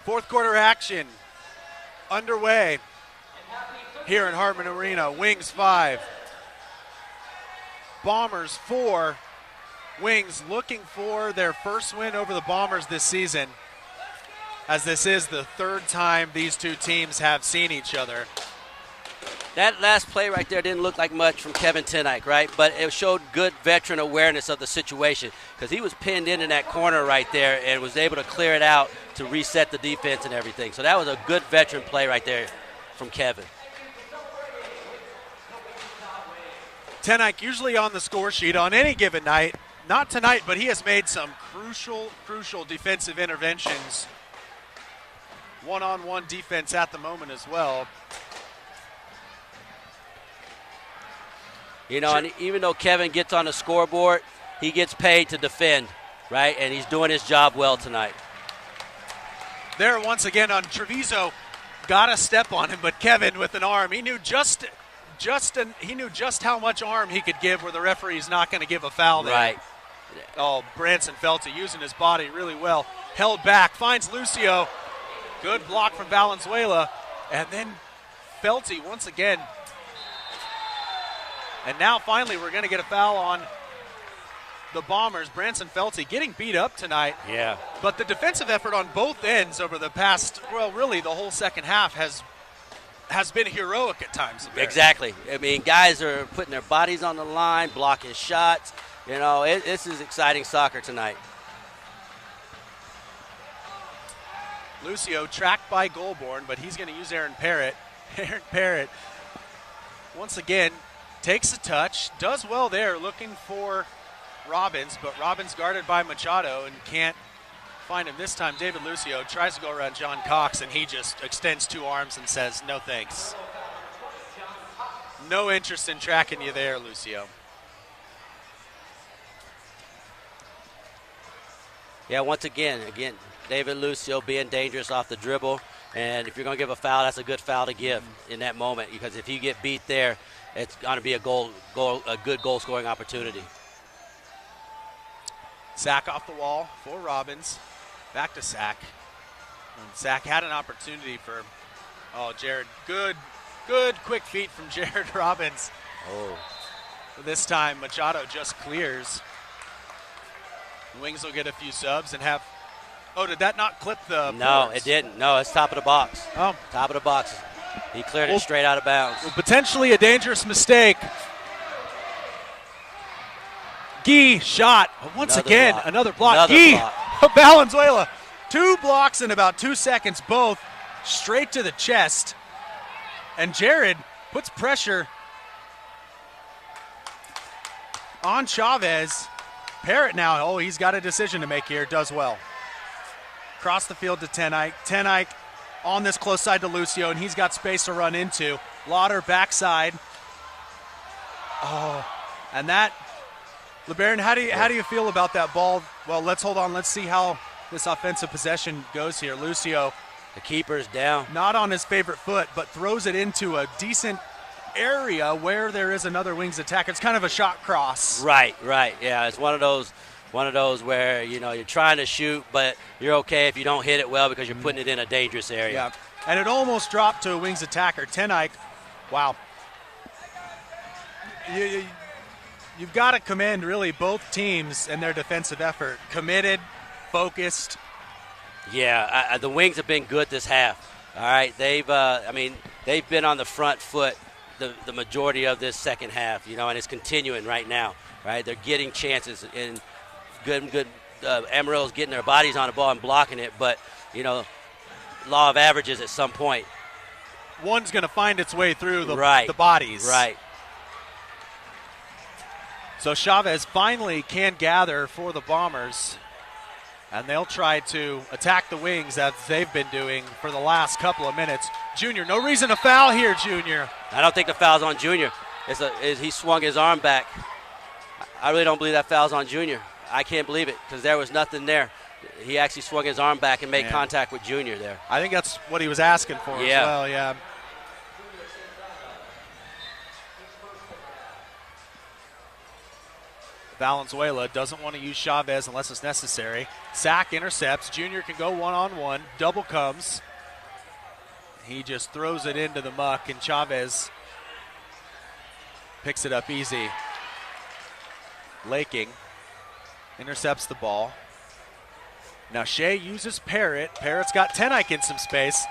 Fourth quarter action underway here in Hartman Arena. Wings 5, Bombers 4. Wings looking for their first win over the Bombers this season, as this is the third time these two teams have seen each other. That last play right there didn't look like much from Kevin Tenike, right? But it showed good veteran awareness of the situation because he was pinned in that corner right there and was able to clear it out to reset the defense and everything. So that was a good veteran play right there from Kevin. Tenike usually on the score sheet on any given night. Not tonight, but he has made some crucial defensive interventions. One-on-one defense at the moment as well. You know, and even though Kevin gets on the scoreboard, he gets paid to defend, right? And he's doing his job well tonight. There once again on Treviso, got a step on him, but Kevin with an arm. He knew just how much arm he could give where the referee's not going to give a foul there. Right. Oh, Branson Felty using his body really well. Held back, finds Lucio. Good block from Valenzuela. And then Felty once again. And now finally we're going to get a foul on the Bombers. Branson Felty getting beat up tonight. Yeah. But the defensive effort on both ends over the past, well, really the whole second half has been heroic at times. Exactly. I mean, guys are putting their bodies on the line, blocking shots. You know, this is exciting soccer tonight. Lucio tracked by Goulbourne, but he's going to use Aaron Parrott. Aaron Parrott, once again, takes a touch, does well there, looking for Robbins, but Robbins guarded by Machado and can't find him this time. David Lucio tries to go around John Cox, and he just extends two arms and says, no thanks. No interest in tracking you there, Lucio. Yeah, once again, David Lucio being dangerous off the dribble. And if you're going to give a foul, that's a good foul to give in that moment, because if you get beat there, it's going to be a good goal-scoring opportunity. Sack off the wall for Robbins. Back to Sack. And Sack had an opportunity for, Jared. Good quick feet from Jared Robbins. Oh. But this time, Machado just clears. The Wings will get a few subs and have. Oh, did that not clip the? No, boards? it didn't. No, it's top of the box. Oh, top of the box. He cleared it straight out of bounds. Well, potentially a dangerous mistake. Guy shot once again. Another block. Guy Valenzuela. 2 blocks in about 2 seconds, both straight to the chest. And Jared puts pressure on Chavez. Parrott now, he's got a decision to make here, does well. Cross the field to Tenike. Tenike on this close side to Lucio, and he's got space to run into. Lauder backside. Oh, and that, LeBaron, how do you feel about that ball? Well, let's hold on. Let's see how this offensive possession goes here. Lucio. The keeper's down. Not on his favorite foot, but throws it into a decent area where there is another Wings attacker. It's kind of a shot cross. Right. Yeah, it's one of those where, you know, you're trying to shoot, but you're okay if you don't hit it well because you're putting it in a dangerous area. Yeah, and it almost dropped to a Wings attacker. Tenike, wow. You've got to commend really both teams and their defensive effort. Committed, focused. Yeah, the Wings have been good this half. All right, they've been on the front foot the majority of this second half, you know, and it's continuing right now. Right, they're getting chances, and good. Amarillo's getting their bodies on the ball and blocking it, but you know, law of averages at some point. One's going to find its way through the bodies. Right. So Chavez finally can gather for the Bombers, and they'll try to attack the Wings as they've been doing for the last couple of minutes. Junior, no reason to foul here, Junior. I don't think the foul's on Junior. He swung his arm back. I really don't believe that foul's on Junior. I can't believe it because there was nothing there. He actually swung his arm back and made contact with Junior there. I think that's what he was asking for as well, yeah. Valenzuela doesn't want to use Chavez unless it's necessary. Sack intercepts. Junior can go one-on-one. Double comes. He just throws it into the muck, and Chavez picks it up easy. Laking intercepts the ball. Now Shea uses Parrott. Parrott's got Tenike in some space.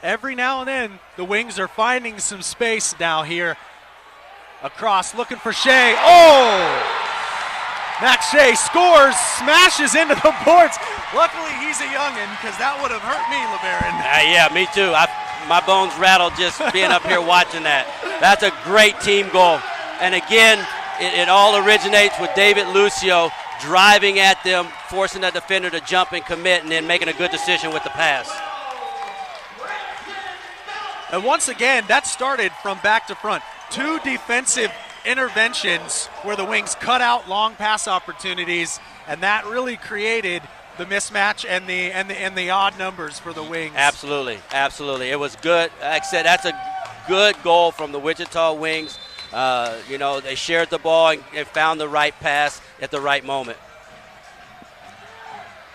Every now and then, the Wings are finding some space now here. Across, looking for Shea. Oh! Max Shea scores, smashes into the boards. Luckily, he's a youngin', because that would have hurt me, LeBaron. Yeah, me too. My bones rattled just being up here watching that. That's a great team goal. And again, it all originates with David Lucio driving at them, forcing the defender to jump and commit, and then making a good decision with the pass. And once again, that started from back to front. 2 defensive interventions where the Wings cut out long pass opportunities, and that really created the mismatch and the odd numbers for the Wings. Absolutely. It was good. Like I said, that's a good goal from the Wichita Wings. They shared the ball and found the right pass at the right moment.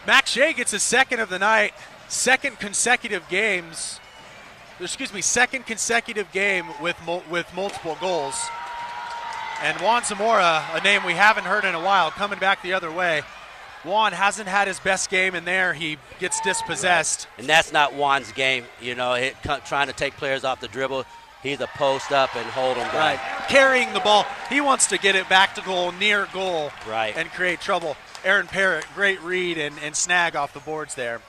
Max Shea gets his second of the night, second consecutive game with multiple goals. And Juan Zamora, a name we haven't heard in a while, coming back the other way. Juan hasn't had his best game in there. He gets dispossessed. Right. And that's not Juan's game, trying to take players off the dribble. He's a post up and hold them down. Right. Carrying the ball. He wants to get it back to goal, near goal, right, and create trouble. Aaron Parrott, great read and snag off the boards there.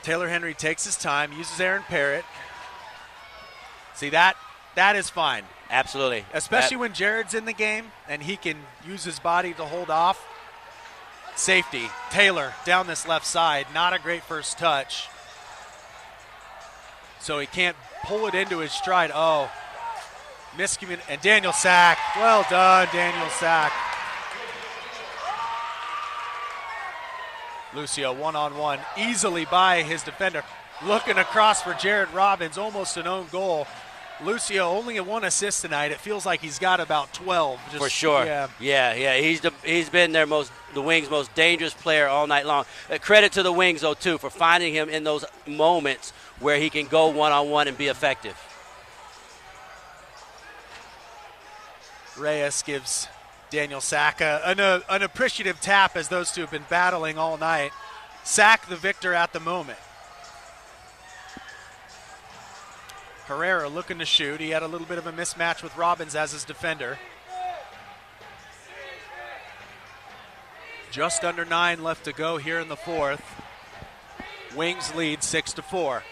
Taylor Henry takes his time, uses Aaron Parrott. See, that is fine. Absolutely. Especially when Jared's in the game and he can use his body to hold off. Safety. Taylor down this left side. Not a great first touch. So he can't pull it into his stride. Oh, miscommunication. And Daniel Sack. Well done, Daniel Sack. Lucio one-on-one, easily by his defender. Looking across for Jared Robbins, almost an own goal. Lucio only a 1 assist tonight. It feels like he's got about 12. For sure. Yeah. He's been the Wings' most dangerous player all night long. Credit to the Wings, though, too, for finding him in those moments where he can go one-on-one and be effective. Reyes gives Daniel Sack an appreciative tap as those two have been battling all night. Sack the victor at the moment. Herrera looking to shoot. He had a little bit of a mismatch with Robbins as his defender. Just under 9 left to go here in the fourth. Wings lead 6-4.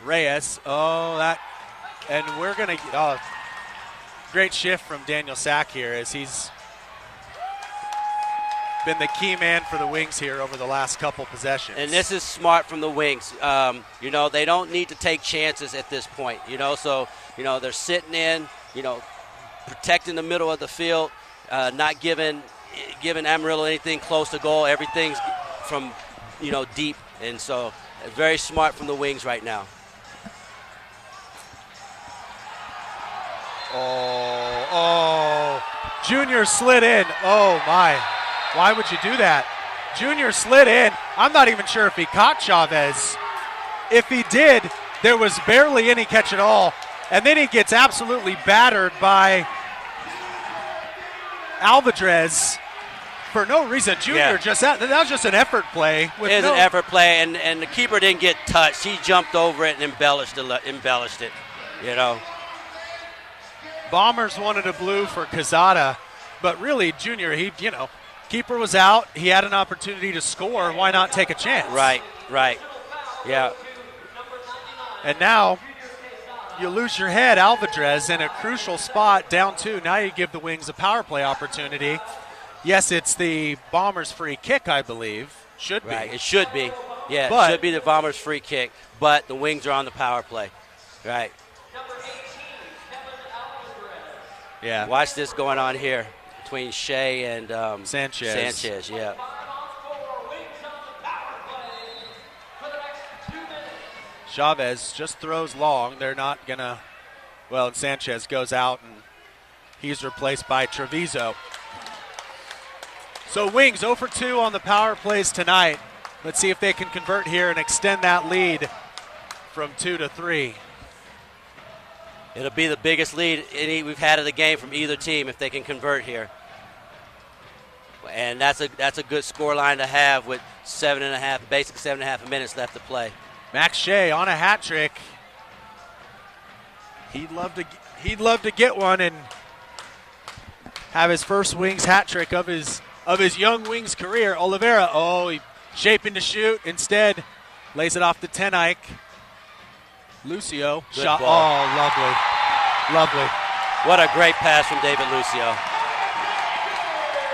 Reyes, and we're going to, great shift from Daniel Sack here as he's been the key man for the Wings here over the last couple possessions. And this is smart from the Wings. They don't need to take chances at this point, so, they're sitting in, protecting the middle of the field, not giving Amarillo anything close to goal. Everything's from, deep. And so very smart from the Wings right now. Oh, Junior slid in. Oh, my. Why would you do that? Junior slid in. I'm not even sure if he caught Chavez. If he did, there was barely any catch at all. And then he gets absolutely battered by Alvarez for no reason. Junior that was just an effort play. It was an effort play, and the keeper didn't get touched. He jumped over it and embellished it, Bombers wanted a blue for Quezada, but really, Junior, keeper was out. He had an opportunity to score. Why not take a chance? Right. Yeah. And now you lose your head, Alvarez, in a crucial spot, down 2. Now you give the Wings a power play opportunity. Yes, it's the Bombers' free kick, I believe. Should be. Right, it should be. Yeah, it should be the Bombers' free kick, but the Wings are on the power play. Right. Yeah. Watch this going on here between Shea and Sanchez. Yeah. Chavez just throws long. They're not going to Well, and Sanchez goes out, and he's replaced by Treviso. So Wings 0 for 2 on the power plays tonight. Let's see if they can convert here and extend that lead from 2 to 3. It'll be the biggest lead we've had of the game from either team if they can convert here. And that's a good score line to have with 7.5 minutes left to play. Max Shea on a hat trick. He'd love to get one and have his first Wings hat trick of his young Wings career. Oliveira, he shaping to shoot. Instead, lays it off to Ten Eyck. Lucio Good shot. ball. Oh, lovely. What a great pass from David Lucio.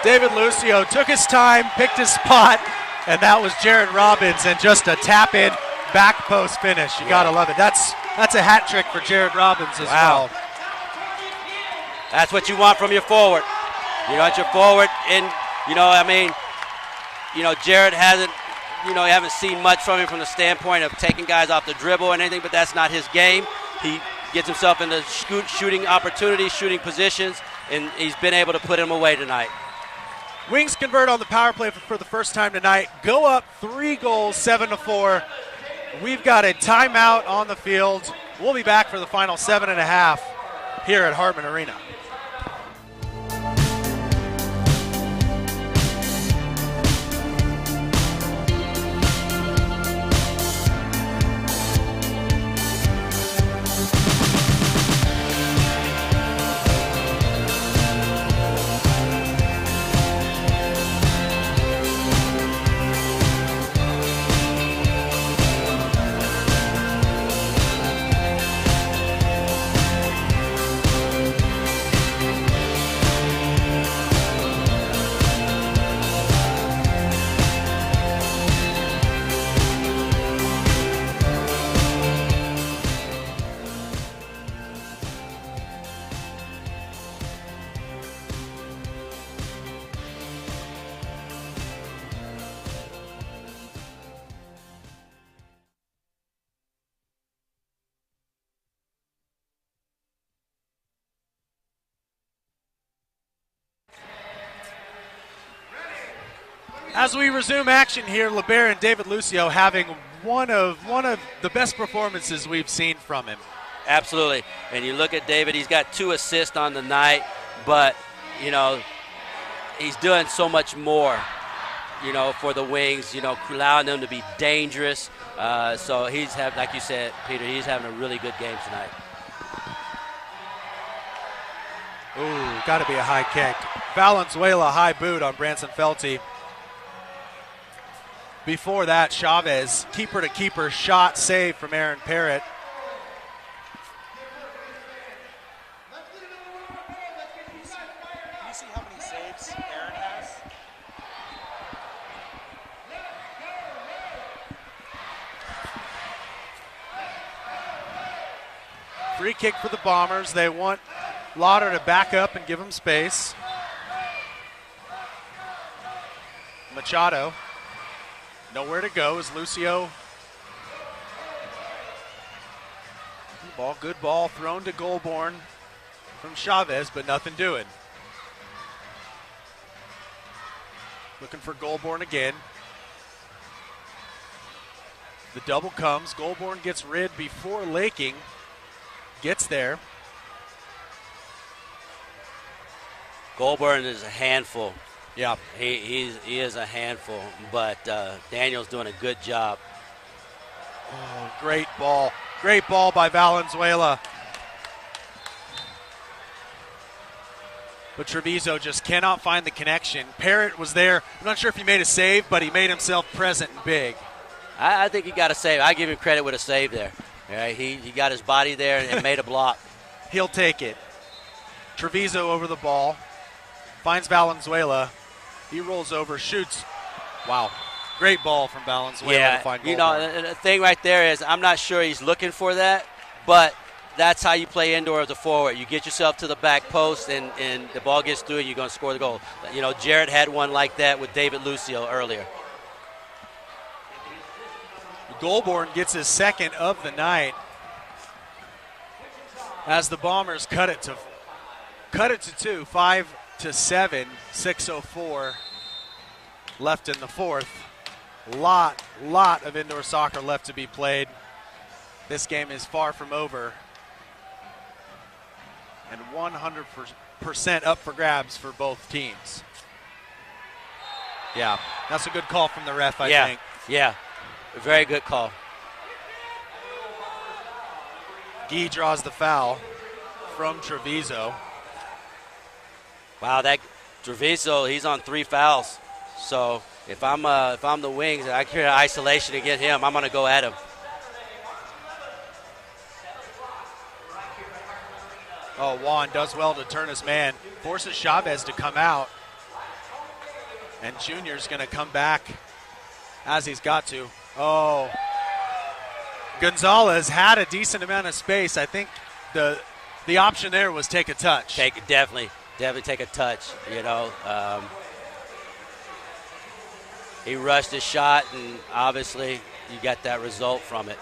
David Lucio took his time, picked his spot, and that was Jared Robbins, and just a tap-in back post finish. You gotta love it. That's a hat trick for Jared Robbins as well. That's what you want from your forward. You want your forward, and Jared hasn't, you haven't seen much from him from the standpoint of taking guys off the dribble and anything, but that's not his game. He gets himself into shooting opportunities, shooting positions, and he's been able to put him away tonight. Wings convert on the power play for the first time tonight. Go up 3 goals, 7-4. We've got a timeout on the field. We'll be back for the final 7.5 here at Hartman Arena. As we resume action here, LeBaron and David Lucio having one of the best performances we've seen from him. Absolutely. And you look at David, he's got 2 assists on the night, but, he's doing so much more, for the Wings, allowing them to be dangerous. So he's like you said, Peter, he's having a really good game tonight. Ooh, got to be a high kick. Valenzuela high boot on Branson Felty. Before that, Chavez, keeper-to-keeper shot save from Aaron Parrott. Can you see how many saves Aaron has? Free kick for the Bombers. They want Lauder to back up and give him space. Machado. Nowhere to go is Lucio. Good ball thrown to Goulbourne from Chavez, but nothing doing. Looking for Goulbourne again. The double comes. Goulbourne gets rid before Laking gets there. Goulbourne is a handful. Yeah. He is a handful, but Daniel's doing a good job. Oh, great ball. Great ball by Valenzuela. But Treviso just cannot find the connection. Parrott was there. I'm not sure if he made a save, but he made himself present and big. I think he got a save. I give him credit with a save there. All right, he got his body there and made a block. He'll take it. Treviso over the ball. Finds Valenzuela. He rolls over, shoots. Wow. Great ball from Valenzuela to find Goulbourne. The thing right there is I'm not sure he's looking for that, but that's how you play indoor as a forward. You get yourself to the back post, and the ball gets through, and you're going to score the goal. Jared had one like that with David Lucio earlier. Goulbourne gets his second of the night. as the Bombers cut it to 2, 5-7, 6:04 left in the fourth. Lot of indoor soccer left to be played. This game is far from over, and 100% up for grabs for both teams. Yeah, that's a good call from the ref, I think. Yeah, a very good call. Guy draws the foul from Treviso. Wow, that Treviso, he's on 3 fouls. So if I'm the Wings and I create isolation to get him, I'm going to go at him. Oh, Juan does well to turn his man, forces Chavez to come out, and Junior's going to come back as he's got to. Oh, Gonzalez had a decent amount of space. I think the option there was take a touch. Definitely take a touch, you know. He rushed his shot, and obviously you got that result from it.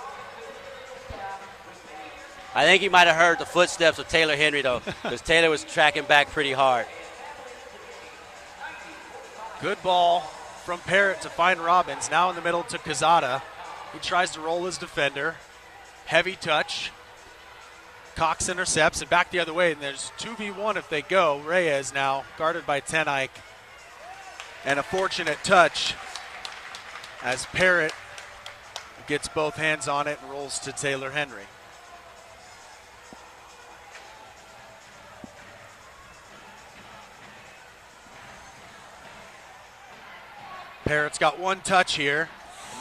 I think he might have heard the footsteps of Taylor Henry, though, because Taylor was tracking back pretty hard. Good ball from Parrott to find Robbins. Now in the middle to Quezada. He tries to roll his defender. Heavy touch. Cox intercepts and back the other way, and there's 2v1 if they go. Reyes now guarded by Tenike. And a fortunate touch as Parrott gets both hands on it and rolls to Taylor Henry. Parrott's got one touch here.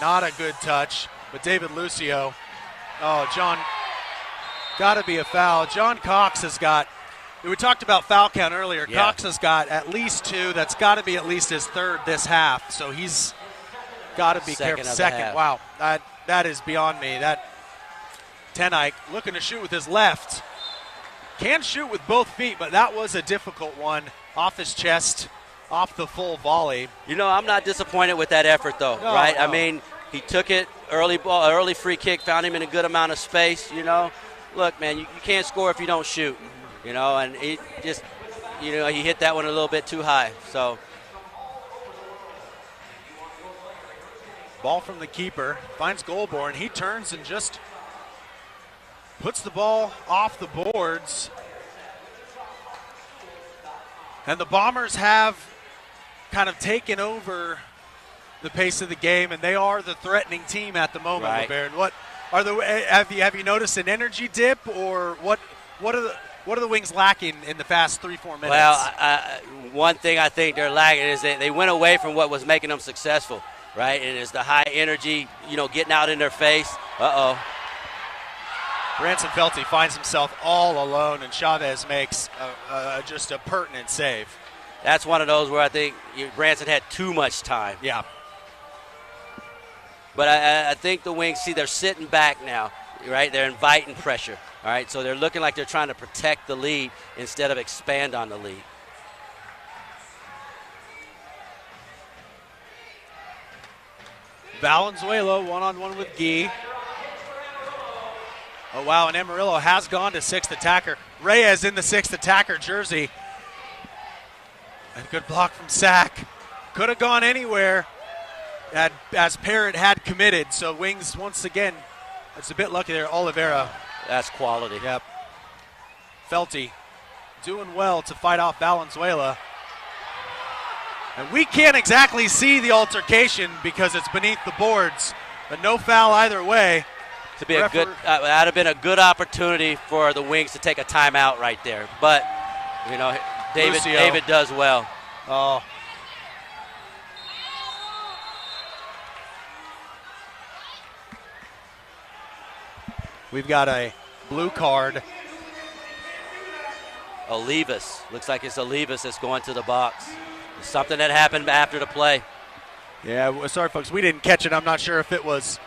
Not a good touch, but David Lucio. Oh, John, got to be a foul. John Cox has got, we talked about foul count earlier. Yeah. Cox has got at least 2. That's got to be at least his 3rd this half. So he's got to be careful. Second. Wow, that is beyond me. That Tenike looking to shoot with his left. Can shoot with both feet, but that was a difficult one. Off his chest, off the full volley. You know, I'm not disappointed with that effort, though, right? No. I mean, he took it, early free kick, found him in a good amount of space, you know. Look, man, you can't score if you don't shoot, you know, and he just, you know, he hit that one a little bit too high. So, ball from the keeper, finds Goldborn. He turns and just puts the ball off the boards. And the Bombers have kind of taken over the pace of the game, and they are the threatening team at the moment. Right. LeBaron, what are have you noticed an energy dip, or what are the Wings lacking in the past 3-4 minutes? Well, one thing I think they're lacking is that they went away from what was making them successful, right? And it's the high energy, you know, getting out in their face. Branson Felty finds himself all alone, and Chavez makes just a pertinent save. That's one of those where I think Branson had too much time. Yeah. But I think the Wings, see, they're sitting back now, right? They're inviting pressure, all right? So they're looking like they're trying to protect the lead instead of expand on the lead. Valenzuela one-on-one with Guy. Oh, wow, and Amarillo has gone to 6th attacker. Reyes in the 6th attacker jersey. And good block from Sack. Could have gone anywhere as Parrott had committed. So Wings, once again, it's a bit lucky there. Oliveira. That's quality. Yep. Felty doing well to fight off Valenzuela. And we can't exactly see the altercation because it's beneath the boards. But no foul either way. To be a good, that would have been a good opportunity for the Wings to take a timeout right there. But, you know, David does well. Oh. We've got a blue card. Olivas. Looks like it's Olivas that's going to the box. It's something that happened after the play. Yeah, sorry, folks. We didn't catch it. I'm not sure if it was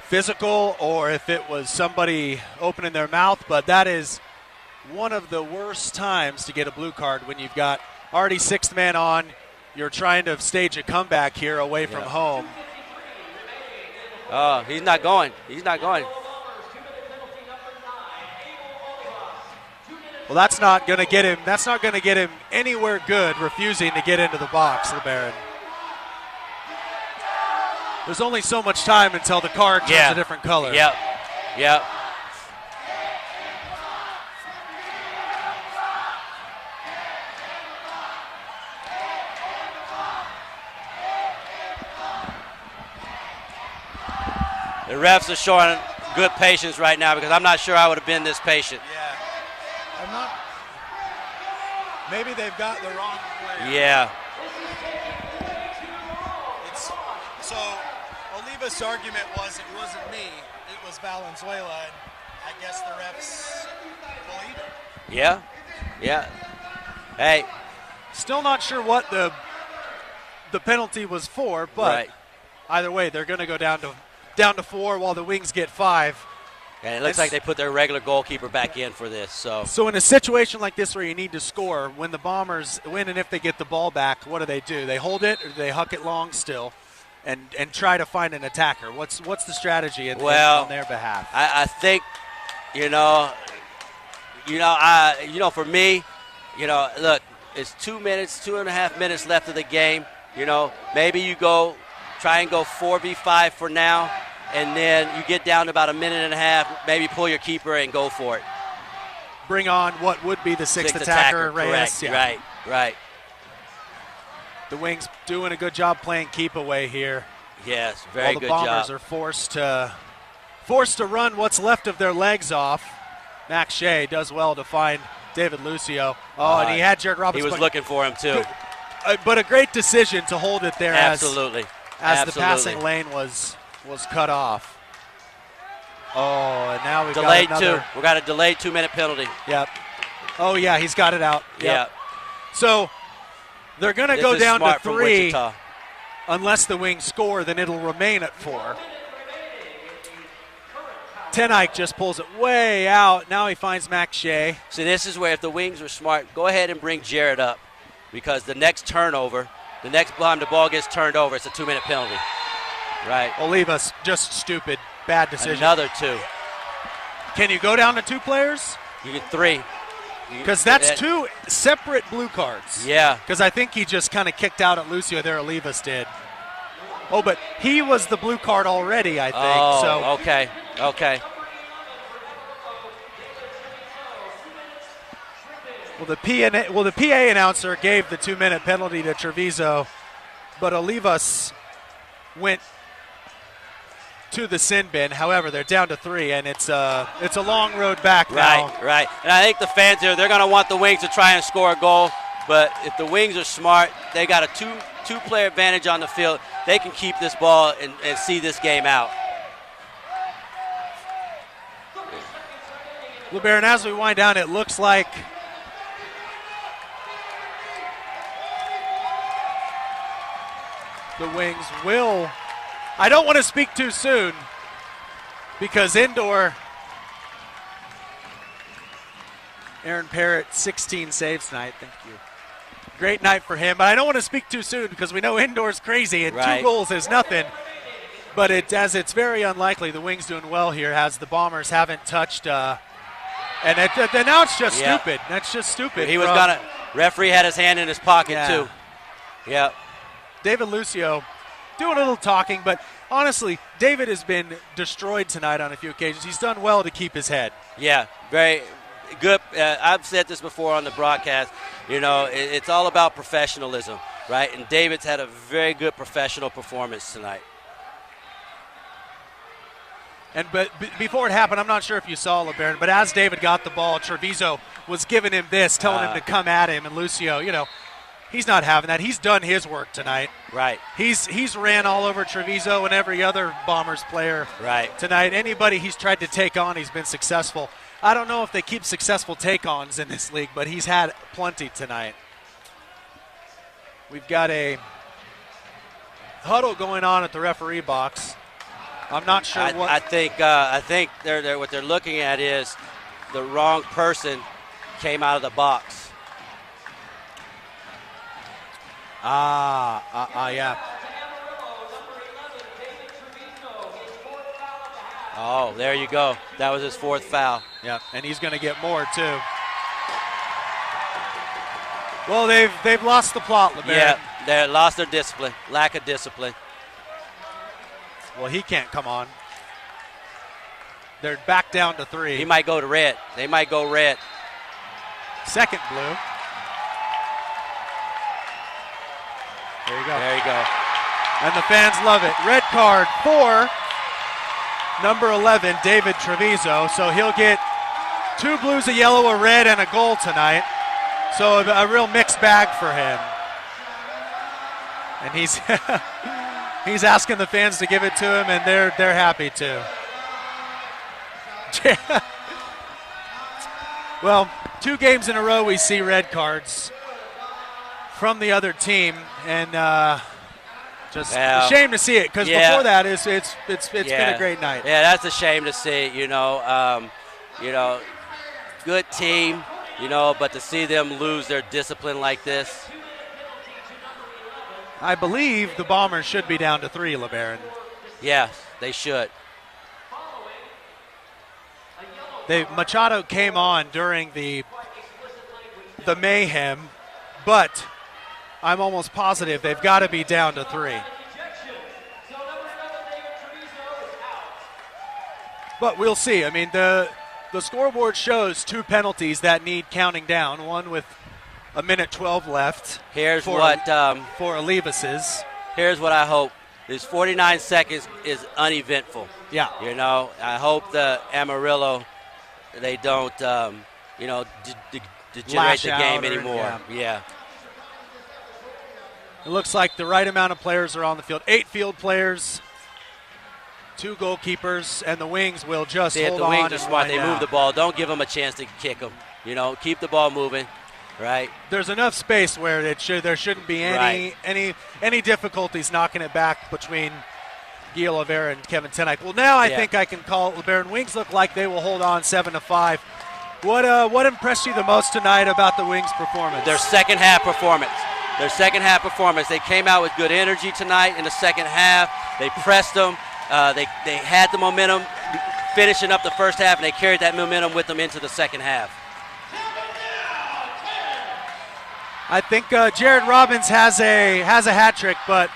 physical or if it was somebody opening their mouth, but that is one of the worst times to get a blue card when you've got already 6th man on. You're trying to stage a comeback here away from home. Oh, he's not going. He's not going. Well, that's not going to get him. That's not going to get him anywhere good. Refusing to get into the box, LeBaron. There's only so much time until the card turns a different color. Yep. Yep. The refs are showing good patience right now because I'm not sure I would have been this patient. Yeah. I'm not. Maybe they've got the wrong player. Yeah. So Oliva's argument was it wasn't me, it was Valenzuela, and I guess the refs believe it. Yeah. Yeah. Hey. Still not sure what the penalty was for, but either way, they're going to go down to 4 while the Wings get 5. And it looks like they put their regular goalkeeper back in for this. So in a situation like this where you need to score, when the Bombers win and if they get the ball back, what do? They hold it or do they huck it long still and try to find an attacker? What's the strategy on their behalf? I think, for me, look, it's 2.5 minutes left of the game. Maybe you try and go 4v5 for now. And then you get down to about 1.5 minutes, maybe pull your keeper and go for it. Bring on what would be the sixth attacker, Reyes. Correct. Yeah. Right. The Wings doing a good job playing keep away here. Yes, very good job. All the Bombers are forced to run what's left of their legs off. Max Shea does well to find David Lucio. And he had Jared Roberts. He was looking for him too. But a great decision to hold it there. Absolutely. As the passing lane was cut off. And now we've delayed got another. We got a delayed 2-minute penalty. Yep. Oh, yeah, he's got it out. Yep. Yeah. So they're going to go down to 3. Wichita. Unless the Wings score, then it'll remain at 4. Tenike just pulls it way out. Now he finds Max Shea. See, this is where if the Wings were smart, go ahead and bring Jared up because the next time the ball gets turned over, it's a 2-minute penalty. Right. Olivas, just stupid. Bad decision. Another 2. Can you go down to 2 players? You get 3. Because that's 2 separate blue cards. Yeah. Because I think he just kind of kicked out at Lucio there, Olivas did. Oh, but he was the blue card already, I think. Oh, okay. Well, the PA announcer gave the 2-minute penalty to Treviso, but Olivas went to the sin bin. However, they're down to 3, and it's a long road back now. Right. And I think the fans here, they're going to want the Wings to try and score a goal. But if the Wings are smart, they got a two-player advantage on the field. They can keep this ball and see this game out. LeBaron, as we wind down, it looks like the Wings will. I don't want to speak too soon because indoor, Aaron Parrott, 16 saves tonight. Thank you. Great night for him. But I don't want to speak too soon because we know indoor's crazy and 2 goals is nothing. But it's very unlikely the Wings doing well here as the Bombers haven't touched. Now it's just stupid. That's just stupid. He was gonna. Referee had his hand in his pocket too. Yeah. David Lucio doing a little talking, but honestly, David has been destroyed tonight on a few occasions. He's done well to keep his head. Yeah, very good. I've said this before on the broadcast. It's all about professionalism, right? And David's had a very good professional performance tonight. But before it happened, I'm not sure if you saw LeBaron, but as David got the ball, Treviso was giving him this, telling him to come at him, and Lucio, he's not having that. He's done his work tonight. Right. He's ran all over Treviso and every other Bombers player tonight. Anybody he's tried to take on, he's been successful. I don't know if they keep successful take-ons in this league, but he's had plenty tonight. We've got a huddle going on at the referee box. I'm not sure what. I think they're what they're looking at is the wrong person came out of the box. Yeah. Oh, there you go. That was his 4th foul. Yeah, and he's going to get more too. Well, they've lost the plot, LeBaron. Yeah, they lost their discipline, lack of discipline. Well, he can't come on. They're back down to 3. He might go to red. They might go red. Second blue. There you go. There you go. And the fans love it. Red card for number 11, David Treviso. So he'll get 2 blues, a yellow, a red, and a goal tonight. So a real mixed bag for him. And he's he's asking the fans to give it to him, and they're happy to. Well, 2 games in a row we see red cards from the other team, and just a shame to see it, because before that it's been a great night. Yeah, that's a shame to see. Good team, but to see them lose their discipline like this. I believe the Bombers should be down to 3, LeBaron. Yes, they should. Machado came on during the mayhem, but I'm almost positive they've got to be down to 3. But we'll see. I mean, the scoreboard shows 2 penalties that need counting down, one with a minute 12 left. Here's for Olivas's. Here's what I hope. This 49 seconds is uneventful. Yeah. I hope the Amarillo, they don't, degenerate the game anymore. Yeah. It looks like the right amount of players are on the field. 8 field players, 2 goalkeepers, and the Wings will just hold on. The Wings are smart. They move the ball. Don't give them a chance to kick them. Keep the ball moving. Right. There's enough space where there shouldn't be any difficulties knocking it back between Guy Oliveira and Kevin Tenike. Well, now I think I can call it. LeBaron, Wings look like they will hold on 7-5. What impressed you the most tonight about the Wings' performance? Their second half performance. They came out with good energy tonight in the second half. They pressed them. They had the momentum finishing up the first half, and they carried that momentum with them into the second half. I think Jared Robbins has a hat trick, but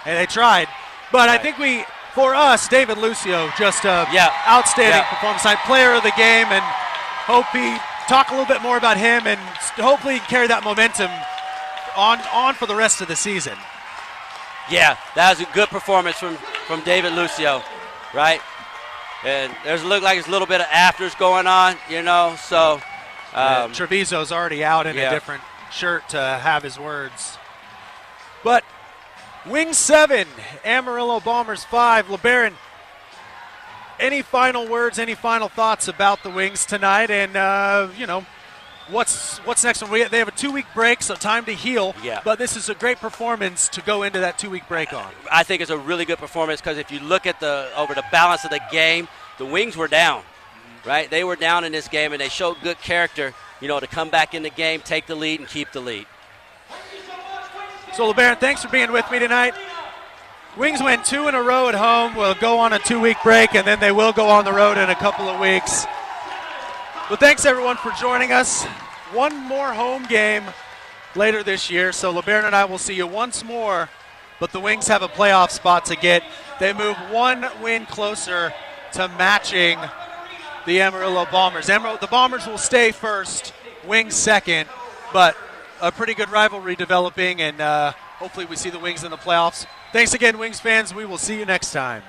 they tried. But I think for us, David Lucio, just outstanding performance. Player of the game, and hope he talk a little bit more about him, and hopefully carry that momentum on for the rest of the season. Yeah, that was a good performance from David Lucio, right? And there's look like there's a little bit of afters going on, so. Treviso's already out in a different shirt to have his words. But Wings 7, Amarillo Bombers 5. LeBaron, any final words, any final thoughts about the Wings tonight? And, what's next? They have a 2-week break, so time to heal. Yeah. But this is a great performance to go into that 2-week break on. I think it's a really good performance because if you look at over the balance of the game, the Wings were down, right? They were down in this game, and they showed good character, to come back in the game, take the lead, and keep the lead. So, LeBaron, thanks for being with me tonight. Wings win 2 in a row at home. We'll go on a 2-week break, and then they will go on the road in a couple of weeks. Well, thanks, everyone, for joining us. One more home game later this year, so LeBaron and I will see you once more, but the Wings have a playoff spot to get. They move 1 win closer to matching the Amarillo Bombers. The Bombers will stay first, Wings second, but a pretty good rivalry developing, and hopefully we see the Wings in the playoffs. Thanks again, Wings fans. We will see you next time.